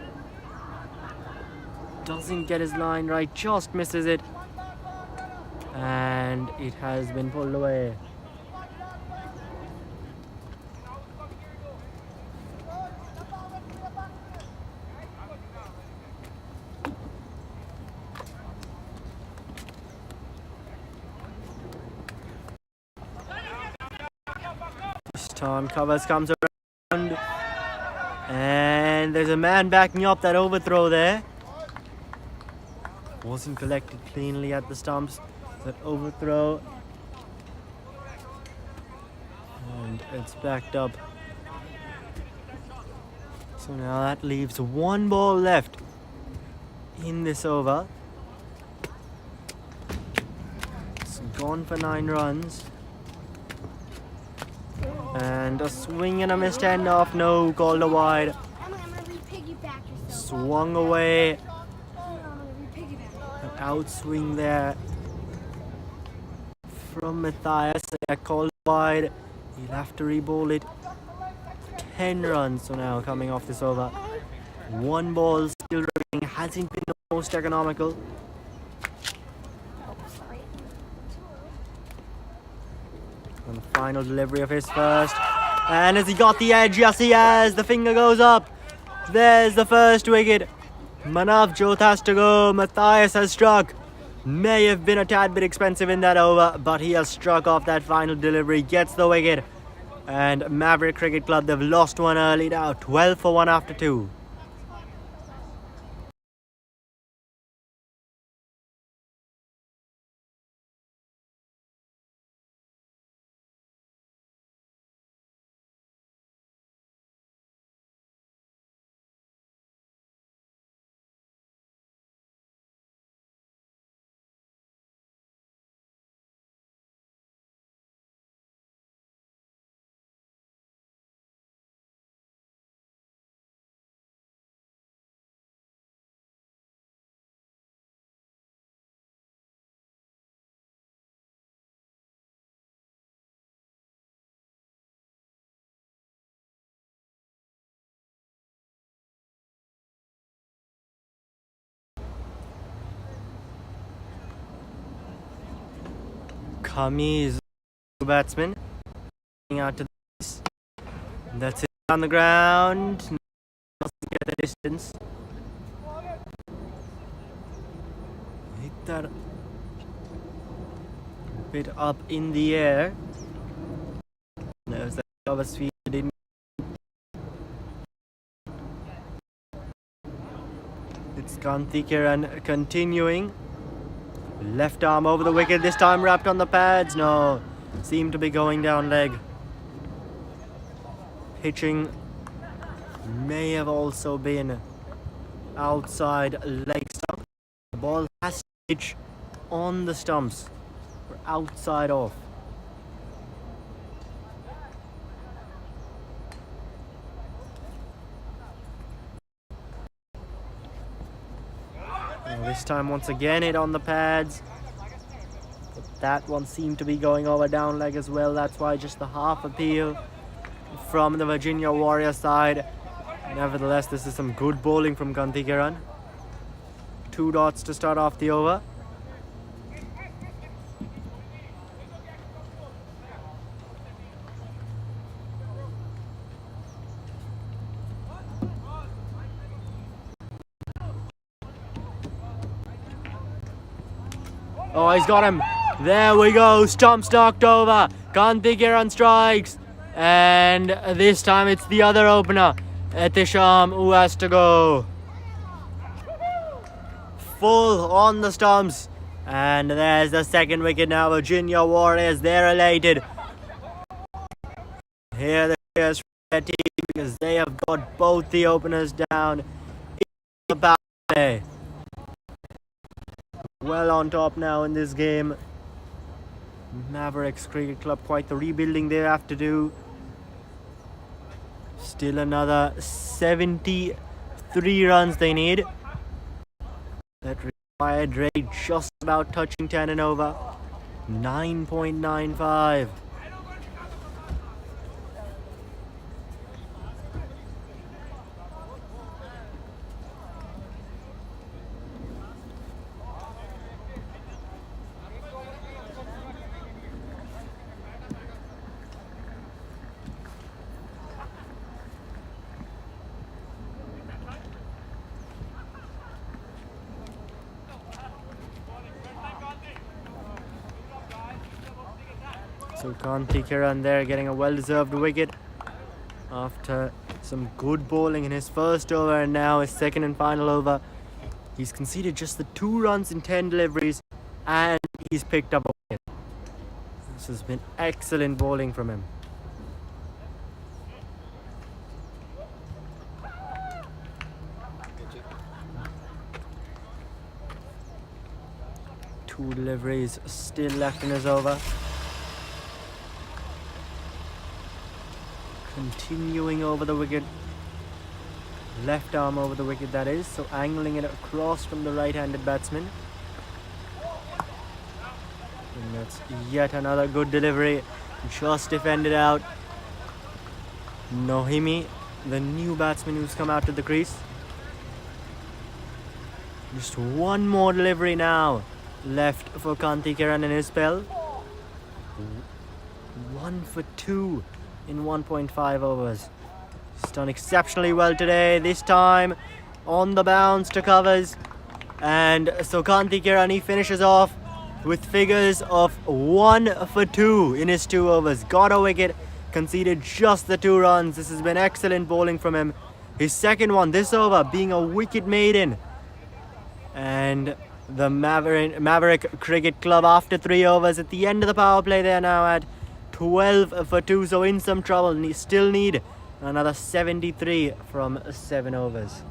Doesn't get his line right, just misses it. And it has been pulled away. This time Covers comes around, and there's a man backing up that overthrow there. Wasn't collected cleanly at the stumps. That overthrow, and it's backed up. So now that leaves one ball left in this over. It's gone for 9 runs, and a swing and a missed handoff. No, called a wide. Swung away. An outswing there from Matthias. Called wide. He'll have to re-bowl it. 10 runs so now coming off this over. One ball still remaining, hasn't been the most economical. And the final delivery of his first. And has he got the edge? Yes, he has. The finger goes up. There's the first wicket. Manavjot has to go. Matthias has struck. May have been a tad bit expensive in that over, but he has struck off that final delivery, gets the wicket. And Maverick Cricket Club, they've lost one early now, 12 for 1 after 2. Kami's batsman out to this. That's it on the ground. Doesn't get the distance. Hit that a bit up in the air. There's that cover speed. It's Kanti Kiran continuing. Left arm over the wicket, this time wrapped on the pads. No, seemed to be going down leg. Pitching may have also been outside leg stump. The ball has to pitch on the stumps or outside off. This time once again it on the pads, but that one seemed to be going over down leg as well. That's why just the half appeal from the Virginia Warrior side. Nevertheless, this is some good bowling from Kanti Kiran. 2 dots to start off the over. Oh, he's got him. There we go. Stumps knocked over. Kanti Kiran strikes. And this time it's the other opener, Etisham, who has to go. Full on the stumps. And there's the second wicket now. Virginia Warriors, they're elated. Here the cheers from their team because they have got both the openers down in the ballet. Well on top now in this game. Mavericks Cricket Club, quite the rebuilding they have to do. Still another 73 runs they need. That required rate just about touching 10 and over. 9.95. So Kanti Kiran there getting a well-deserved wicket after some good bowling in his first over, and now his second and final over. He's conceded just the 2 runs in 10 deliveries and he's picked up a wicket. This has been excellent bowling from him. Two deliveries still left in his over. Continuing over the wicket, left arm over the wicket that is, so angling it across from the right-handed batsman. And that's yet another good delivery, just defended out. Nohimi, the new batsman who's come out to the crease. Just one more delivery now left for Kanti Kiran in his spell. 1 for 2 in 1.5 overs. He's done exceptionally well today. This time on the bounce to covers. And so Kanti Kiran, he finishes off with figures of 1 for 2 in his 2 overs. Got a wicket, conceded just the 2 runs. This has been excellent bowling from him. His second one this over being a wicket maiden. And the Maverick Cricket Club, after 3 overs at the end of the power play, they are now at 12 for 2. So in some trouble, still need another 73 from 7 overs.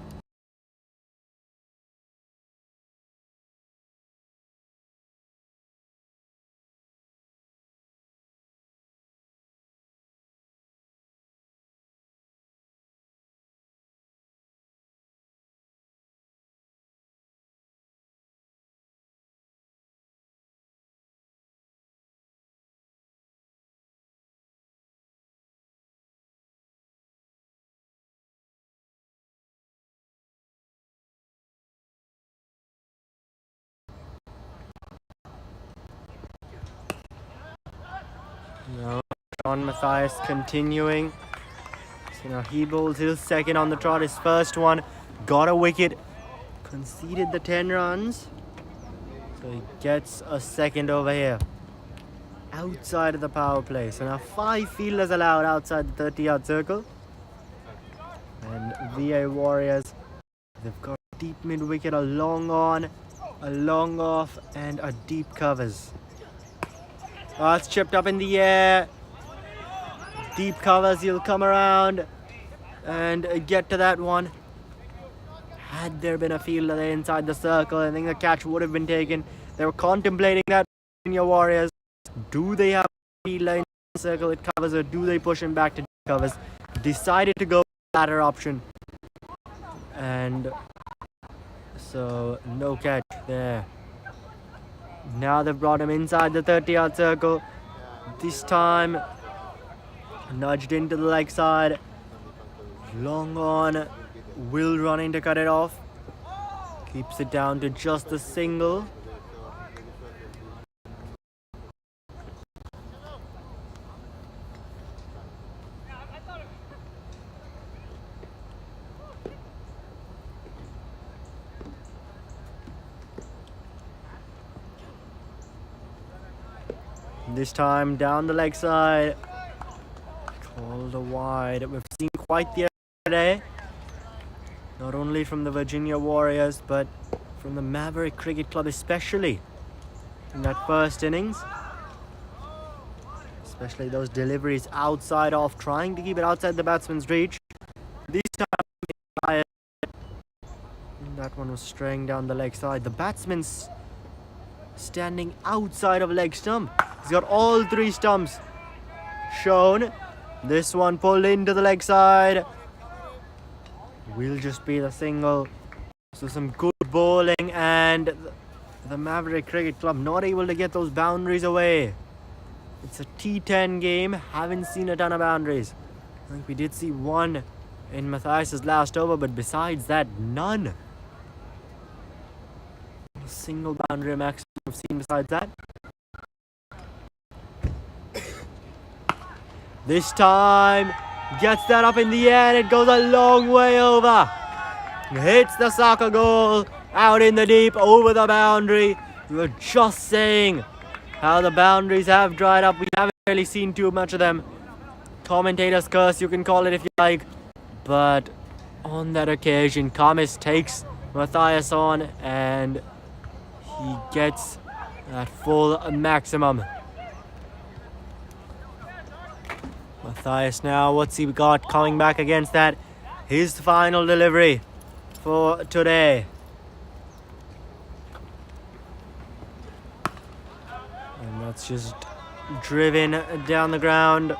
Now Sean Mathias continuing. So now he bowls his second on the trot. His first one got a wicket, conceded the 10 runs. So he gets a second over here outside of the power play. So now 5 fielders allowed outside the 30-yard circle. And VA Warriors, they've got a deep mid wicket, a long on, a long off, and a deep covers. Oh, it's chipped up in the air. Deep covers, he'll come around and get to that one. Had there been a fielder there inside the circle, I think the catch would have been taken. They were contemplating that in your Warriors. Do they have a fielder in the circle it covers, or do they push him back to covers? Decided to go with the latter option. And so no catch there. Now they've brought him inside the 30-yard circle. This time nudged into the leg side. Long on. Will running to cut it off. Keeps it down to just a single. This time down the leg side. Called a wide. We've seen quite the today. Not only from the Virginia Warriors, but from the Maverick Cricket Club especially. In that first innings. Especially those deliveries outside off, trying to keep it outside the batsman's reach. This time, that one was straying down the leg side. The batsman's standing outside of leg stump. He's got all 3 stumps shown. This one pulled into the leg side. Will just be the single. So some good bowling, and the Maverick Cricket Club not able to get those boundaries away. It's a T-10 game. Haven't seen a ton of boundaries. I think we did see one in Mathias' last over, but besides that, none. A single boundary maximum we've seen besides that. This time, gets that up in the air, and it goes a long way over. Hits the soccer goal, out in the deep, over the boundary. We were just saying how the boundaries have dried up. We haven't really seen too much of them. Commentator's curse, you can call it if you like. But on that occasion, Kamis takes Mathias on, and he gets that full maximum. Mathias now, what's he got coming back against that? His final delivery for today. And that's just driven down the ground.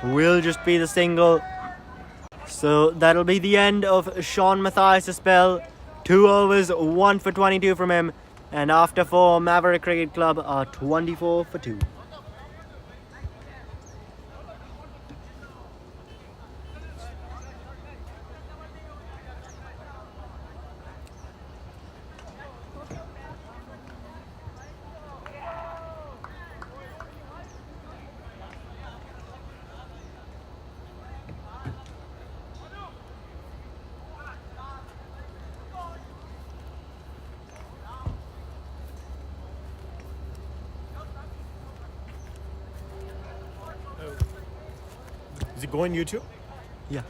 Will just be the single. So that'll be the end of Sean Mathias' spell. 2 overs, 1 for 22 from him. And after 4, Maverick Cricket Club are 24 for 2. Does it go on YouTube? Yeah.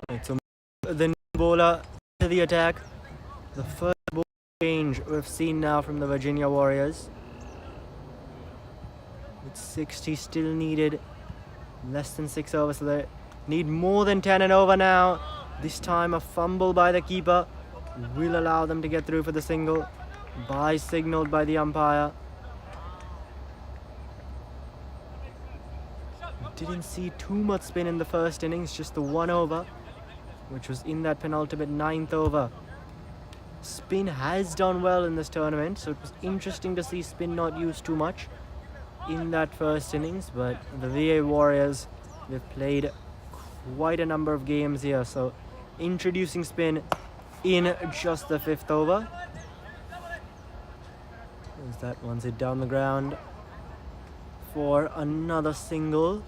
Right, so the new bowler to the attack. The first ball change we've seen now from the Virginia Warriors. With 60 still needed. Less than 6 overs, so they need more than 10 and over now. This time a fumble by the keeper will allow them to get through for the single. Bye signaled by the umpire. Didn't see too much spin in the first innings, just the 1 over, which was in that penultimate 9th over. Spin has done well in this tournament, so it was interesting to see spin not used too much in that first innings, but the VA Warriors, they've played quite a number of games here, so introducing spin in just the 5th over. As that one's hit down the ground for another single.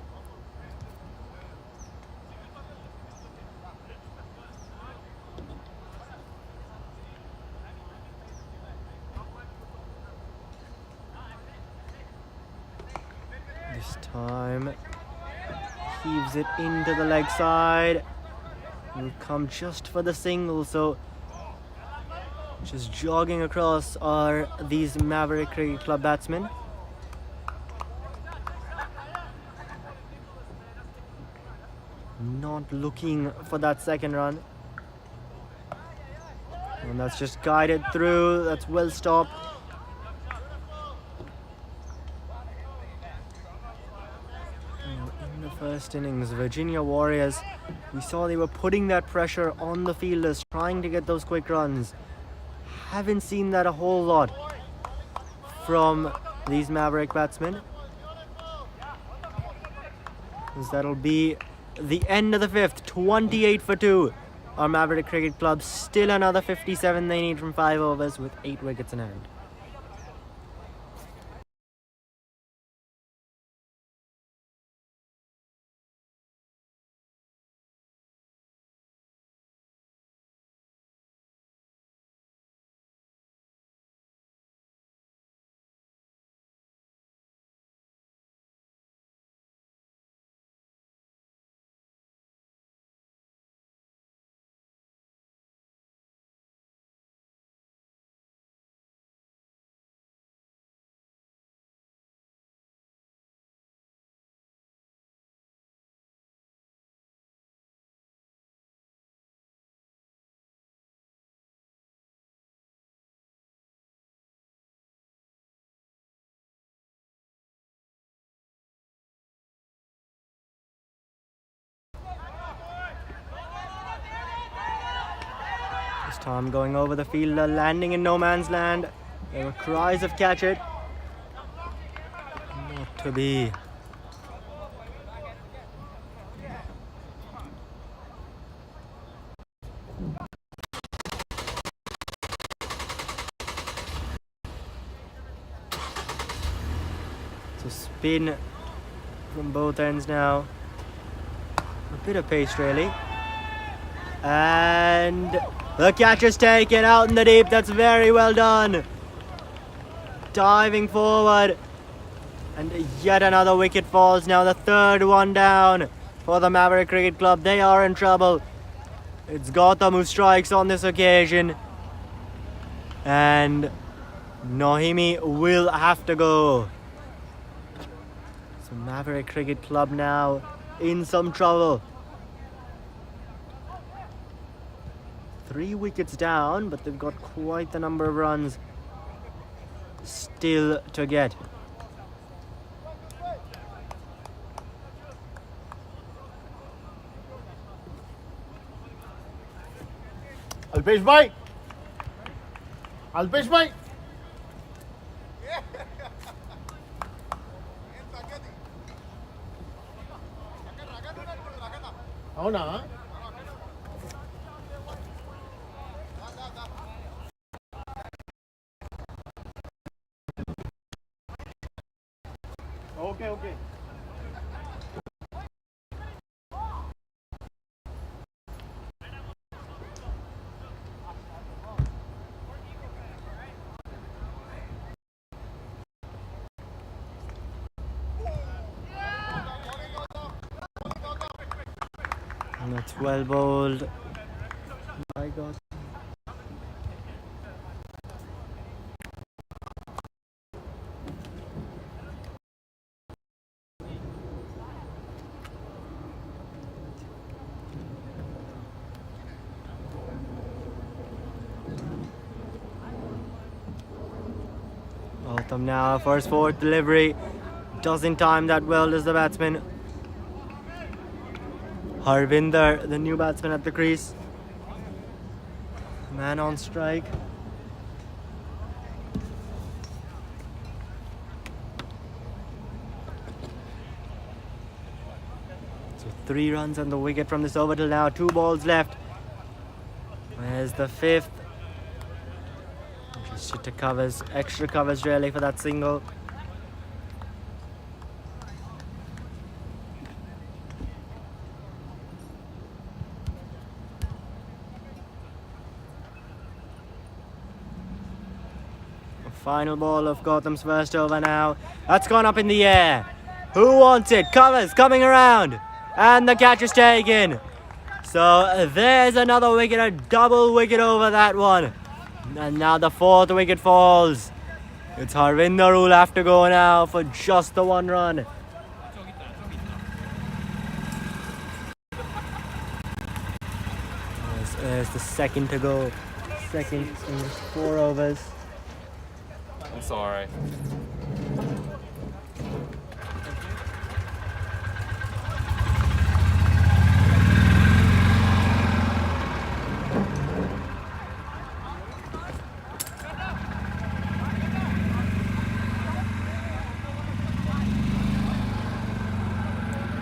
This time heaves it into the leg side. Will come just for the single, so just jogging across are these Maverick Cricket Club batsmen. Not looking for that second run. And that's just guided through. That's well stopped. In the first innings, Virginia Warriors, we saw they were putting that pressure on the fielders, trying to get those quick runs. Haven't seen that a whole lot from these Maverick batsmen. As that'll be the end of the 5th, 28 for 2. Our Maverick Cricket Club, still another 57 they need from 5 overs with 8 wickets in hand. This time going over the fielder, landing in no man's land. There were cries of catch it. Not to be. So spin from both ends now. A bit of pace really. And the catch is taken out in the deep. That's very well done. Diving forward. And yet another wicket falls now. The 3rd one down for the Maverick Cricket Club. They are in trouble. It's Gautam who strikes on this occasion. And Nohimi will have to go. So Maverick Cricket Club now in some trouble. 3 wickets down, but they've got quite the number of runs still to get. Alpesh bhai. Alpesh bhai. అవునా okay okay And that's well bowled. My God. Altham now, first forward delivery. Doesn't time that well, does the batsman. Harvinder, the new batsman at the crease. Man on strike. So 3 runs on the wicket from this over till now. 2 balls left. There's the 5th. Just to covers, extra covers really for that single. Final ball of Gotham's first over now. That's gone up in the air. Who wants it? Covers coming around. And the catch is taken. So there's another wicket, a double wicket over that one. And now the 4th wicket falls. It's Harvinder who'll have to go now for just the 1 run. There's the 2nd to go. 2nd in 4 overs. It's alright.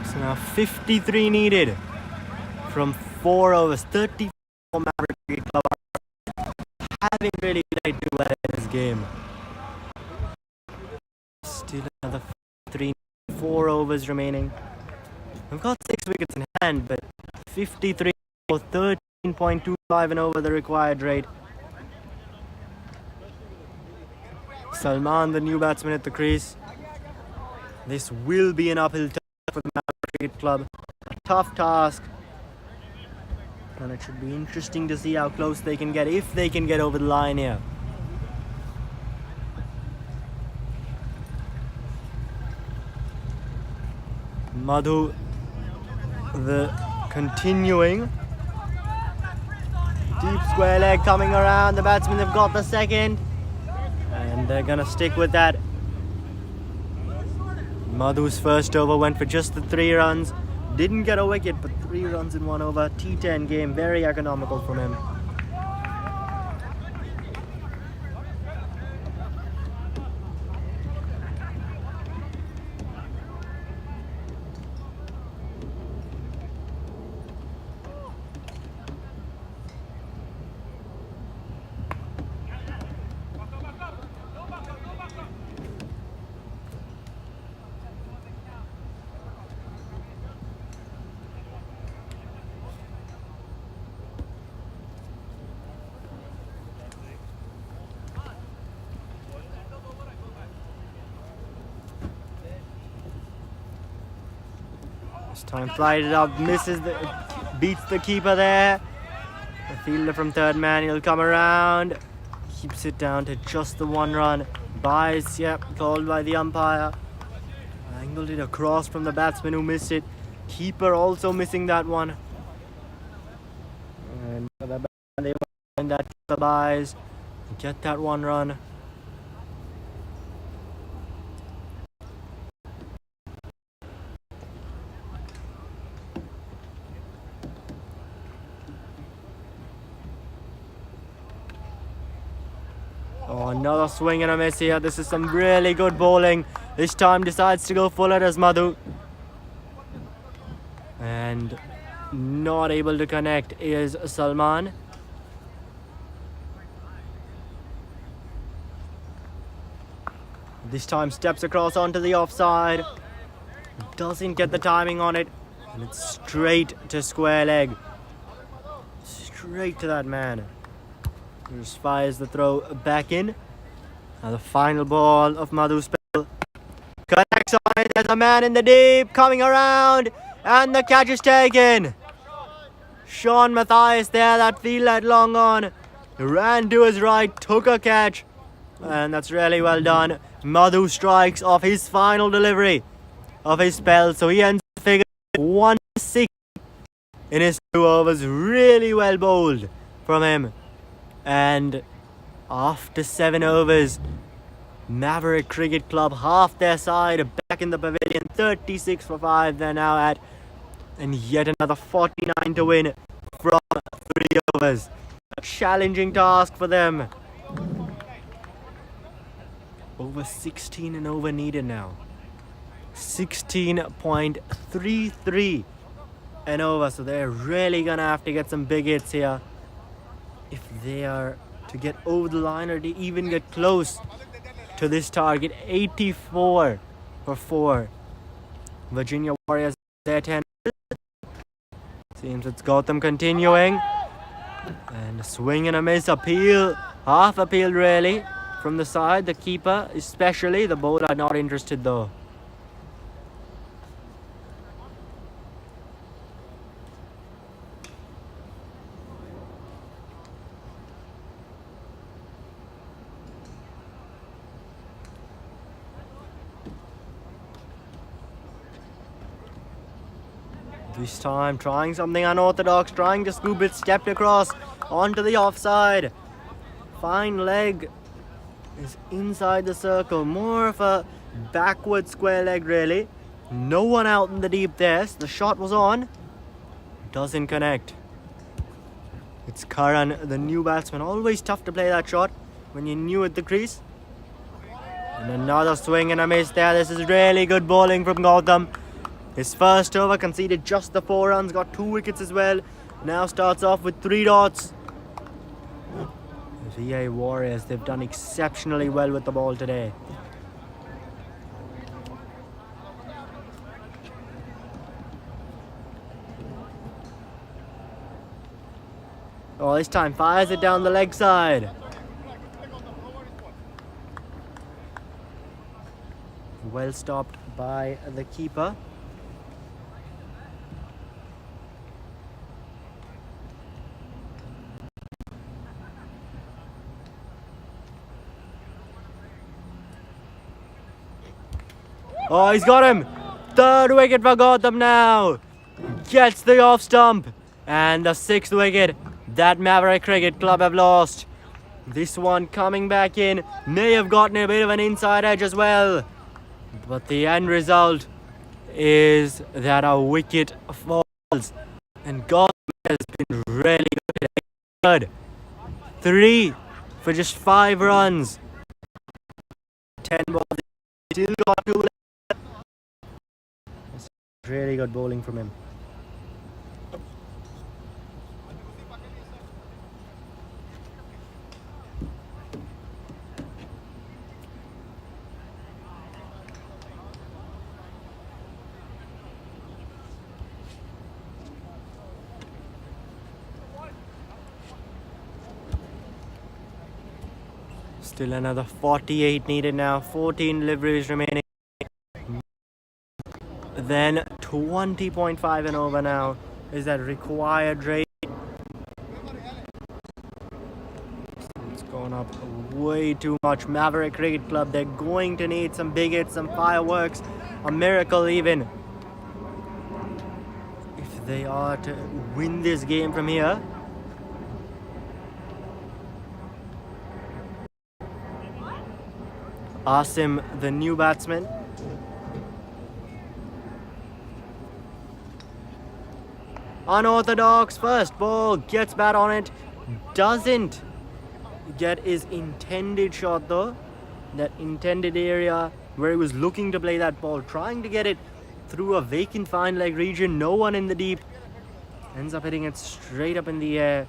So now 53 needed from 4 overs. 34 Mavericks Club haven't really played too well in this game. Still another 4 overs remaining. We've got 6 wickets in hand, but 53 or 13.25 and over the required rate. Salman, the new batsman at the crease. This will be an uphill task for the Mavericks Cricket Club. A tough task. And it should be interesting to see how close they can get, if they can get over the line here. Madhu, the continuing. Deep square leg coming around. The batsmen have got the 2nd. And they're going to stick with that. Madhu's first over went for just the 3 runs. Didn't get a wicket, but 3 runs in 1 over. T-10 game, very economical from him. This time flied it up, beats the keeper there. The fielder from 3rd man, he'll come around. keeps it down to just the 1 run. Buys, yep, called by the umpire. Angled it across from the batsman who missed it. Keeper also missing that one. And for the batsman, they find that keeper buys. Get that 1 run. Oh, another swing and a miss here. This is some really good bowling. This time decides to go full at as Madhu. And not able to connect is Salman. This time steps across onto the offside. Doesn't get the timing on it. And it's straight to square leg. Straight to that man. Just fires the throw back in. Now the final ball of Madhu's spell. Connects on it. There's a man in the deep coming around. And the catch is taken. Sean Matthias there, that field had long on. Ran to his right, took a catch. And that's really well done. Madhu strikes off his final delivery of his spell. So he ends the figure 1-6 in his 2 overs. Really well bowled from him. And after 7 overs, Maverick Cricket Club half their side back in the pavilion. 36 for 5 they're now at. And yet another 49 to win from 3 overs. A challenging task for them. Over 16 and over needed now. 16.33 and over. So they're really going to have to get some big hits here if they are to get over the line or to even get close to this target. 84 for 4. Virginia Warriors, their 10. Seems it's got them continuing. And a swing and a miss. Appeal. Half appeal really from the side. The keeper especially. The bowler not interested though. This time trying something unorthodox, trying to scoop it, stepped across onto the offside. Fine leg is inside the circle, more of a backward square leg really. No one out in the deep there, so the shot was on. Doesn't connect. It's Karan, the new batsman. Always tough to play that shot when you're new at the crease. And another swing and a miss there. This is really good bowling from Gautam. His first over conceded just the 4 runs, got 2 wickets as well. Now starts off with 3 dots. VA Warriors, they've done exceptionally well with the ball today. Oh, this time fires it down the leg side. Well stopped by the keeper. Oh, he's got him. 3rd wicket for Gautam now. Gets the off stump. And the 6th wicket that Maverick Cricket Club have lost. This one coming back in. May have gotten a bit of an inside edge as well. But the end result is that a wicket falls. And Gautam has been really good. 3 for just 5 runs. 10 balls. Still got 2 left. Really good bowling from him. Still another 48 needed now. 14 deliveries remaining. Then 20.5 and over now is that required rate. It's going up up way too much. Maverick Cricket Club, they're going to need some big hits, some fireworks, a miracle even, if they are to win this game from here. Asim, the new batsman. Unorthodox first ball, gets bat on it, doesn't get his intended shot though. That intended area where he was looking to play that ball, trying to get it through a vacant fine leg region, no one in the deep. Ends up hitting it straight up in the air.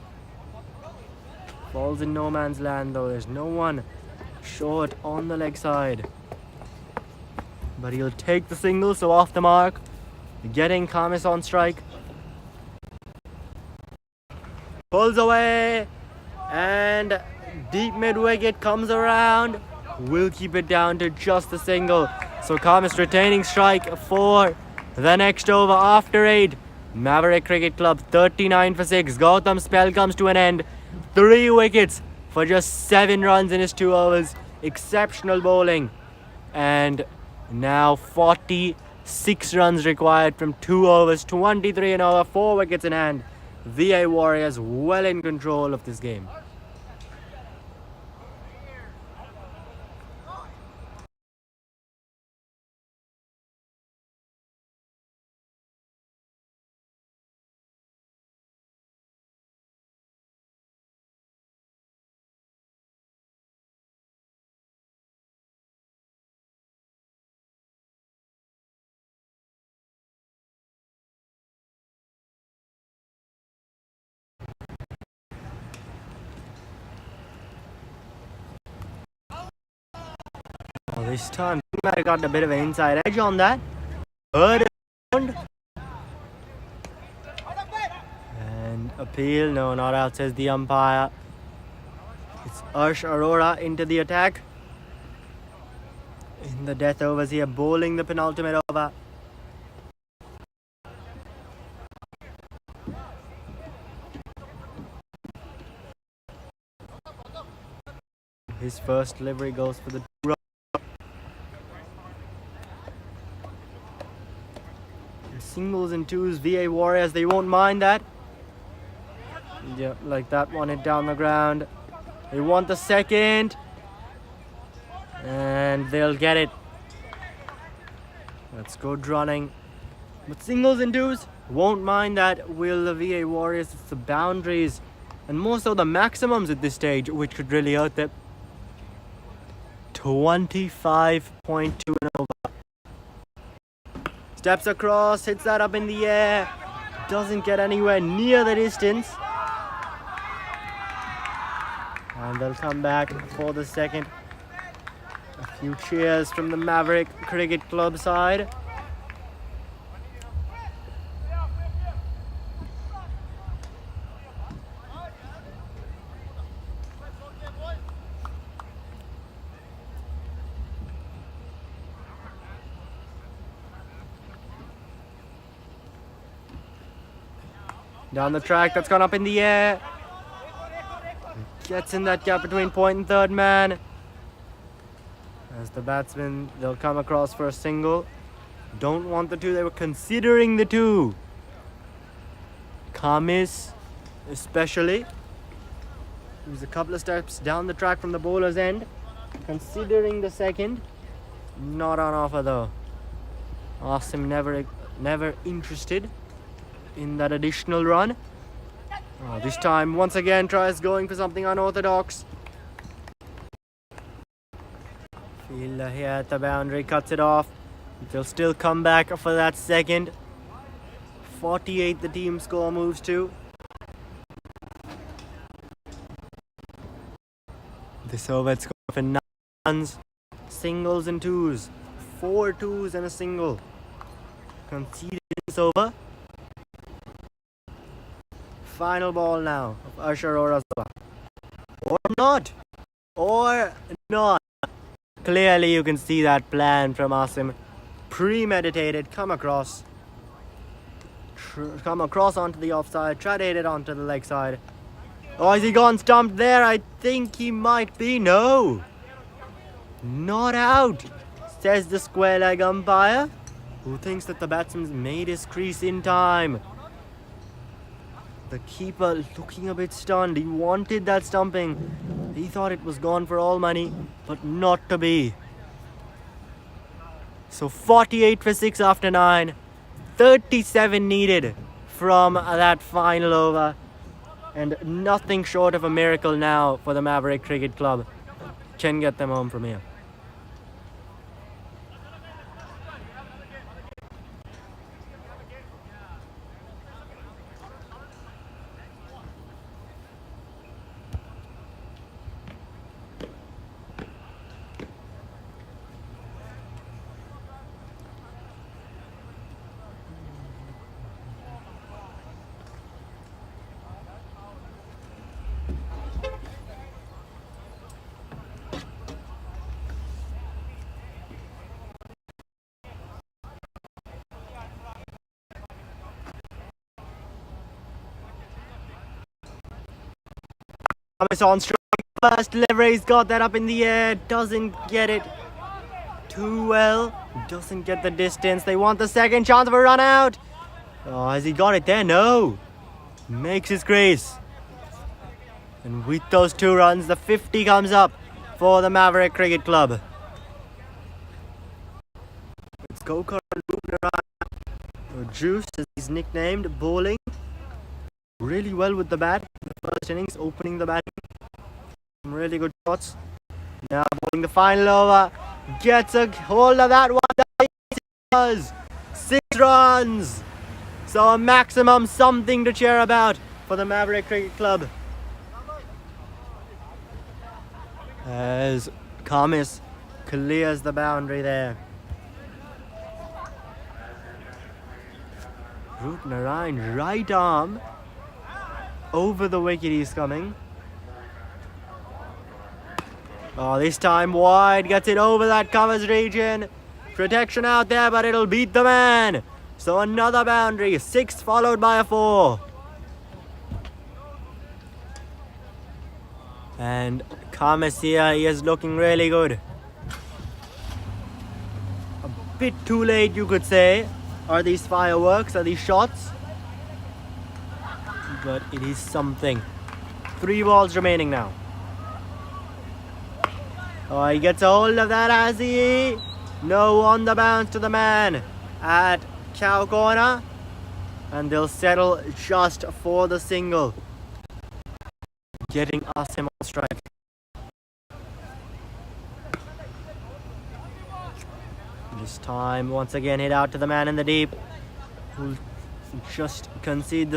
Falls in no man's land though, there's no one short on the leg side. But he'll take the single, so off the mark. Getting Kamis on strike. Pulls away, and deep mid wicket comes around. Will keep it down to just a single. So Kamis retaining strike for the next over after 8. Maverick Cricket Club 39 for 6. Gautam's spell comes to an end. 3 wickets for just 7 runs in his 2 overs. Exceptional bowling. And now 46 runs required from 2 overs. 23 an over, 4 wickets in hand. VA Warriors well in control of this game. Well, this time he might have got a bit of an inside edge on that. Third round. And appeal, no, not out, says the umpire. It's Arsh Arora into the attack. In the death overs here, bowling the penultimate over. His first delivery goes for the 2 singles and twos. VA Warriors, they won't mind that. Yeah, like that one hit down the ground. They want the second, and they'll get it. That's good running. But singles and twos, won't mind that. Will the VA Warriors? It's the boundaries and more so the maximums at this stage which could really hurt them. 25.2 and over. Steps across, hits that up in the air. Doesn't get anywhere near the distance. And they'll come back for the second. A few cheers from the Maverick Cricket Club side. Down the track, that's gone up in the air. Gets in that gap between point and third man. As the batsmen, they'll come across for a single. Don't want the 2, they were considering the 2. Kamis, especially. He's a couple of steps down the track from the bowler's end. Considering the second. Not on offer though. Asim never interested in that additional run. Oh, this time once again tries going for something unorthodox. Fielder here at the boundary cuts it off. They'll still come back for that second. 48 the team score moves to. This over it's going for 9 runs, singles and twos. 4 twos and a single. Conceded this over. Final ball now of Arsh Arora's over. Or not. Clearly you can see that plan from Asim. Premeditated, come across onto the offside, try to hit it onto the leg side. Oh, has he gone stumped there? I think he might be. No. Not out, says the square leg umpire, who thinks that the batsman made his crease in time. The keeper looking a bit stunned. He wanted that stumping. He thought it was gone for all money, but not to be. So 48 for 6 after 9. 37 needed from that final over. And nothing short of a miracle now for the Maverick Cricket Club. Can get them home from here. Thomas on strike. First delivery, he's got that up in the air. Doesn't get it too well. Doesn't get the distance. They want the second chance of a run out. Oh, has he got it there? No. Makes his crease. And with those 2 runs, the 50 comes up for the Maverick Cricket Club. It's Gokar or Juice, as he's nicknamed, bowling really well with the bat in the first innings, opening the batting. Some really good shots. Now bowling the final over. Gets a hold of that one. He does. 6 runs. So a maximum something to cheer about for the Maverick Cricket Club. As Kamis clears the boundary there. Root Narayan, right arm over the wicket he's coming. Oh, this time wide, gets it over that covers region. Protection out there, but it'll beat the man. So another boundary, 6 followed by a 4. And Kamis here, he is looking really good. A bit too late, you could say. Are these fireworks? Are these shots? But it is something. 3 balls remaining now. Oh, he gets a hold of that, has he? No on the bounce to the man at Cow Corner. And they'll settle just for the single. Getting us him on strike. This time, once again, hit out to the man in the deep, who'll just concede the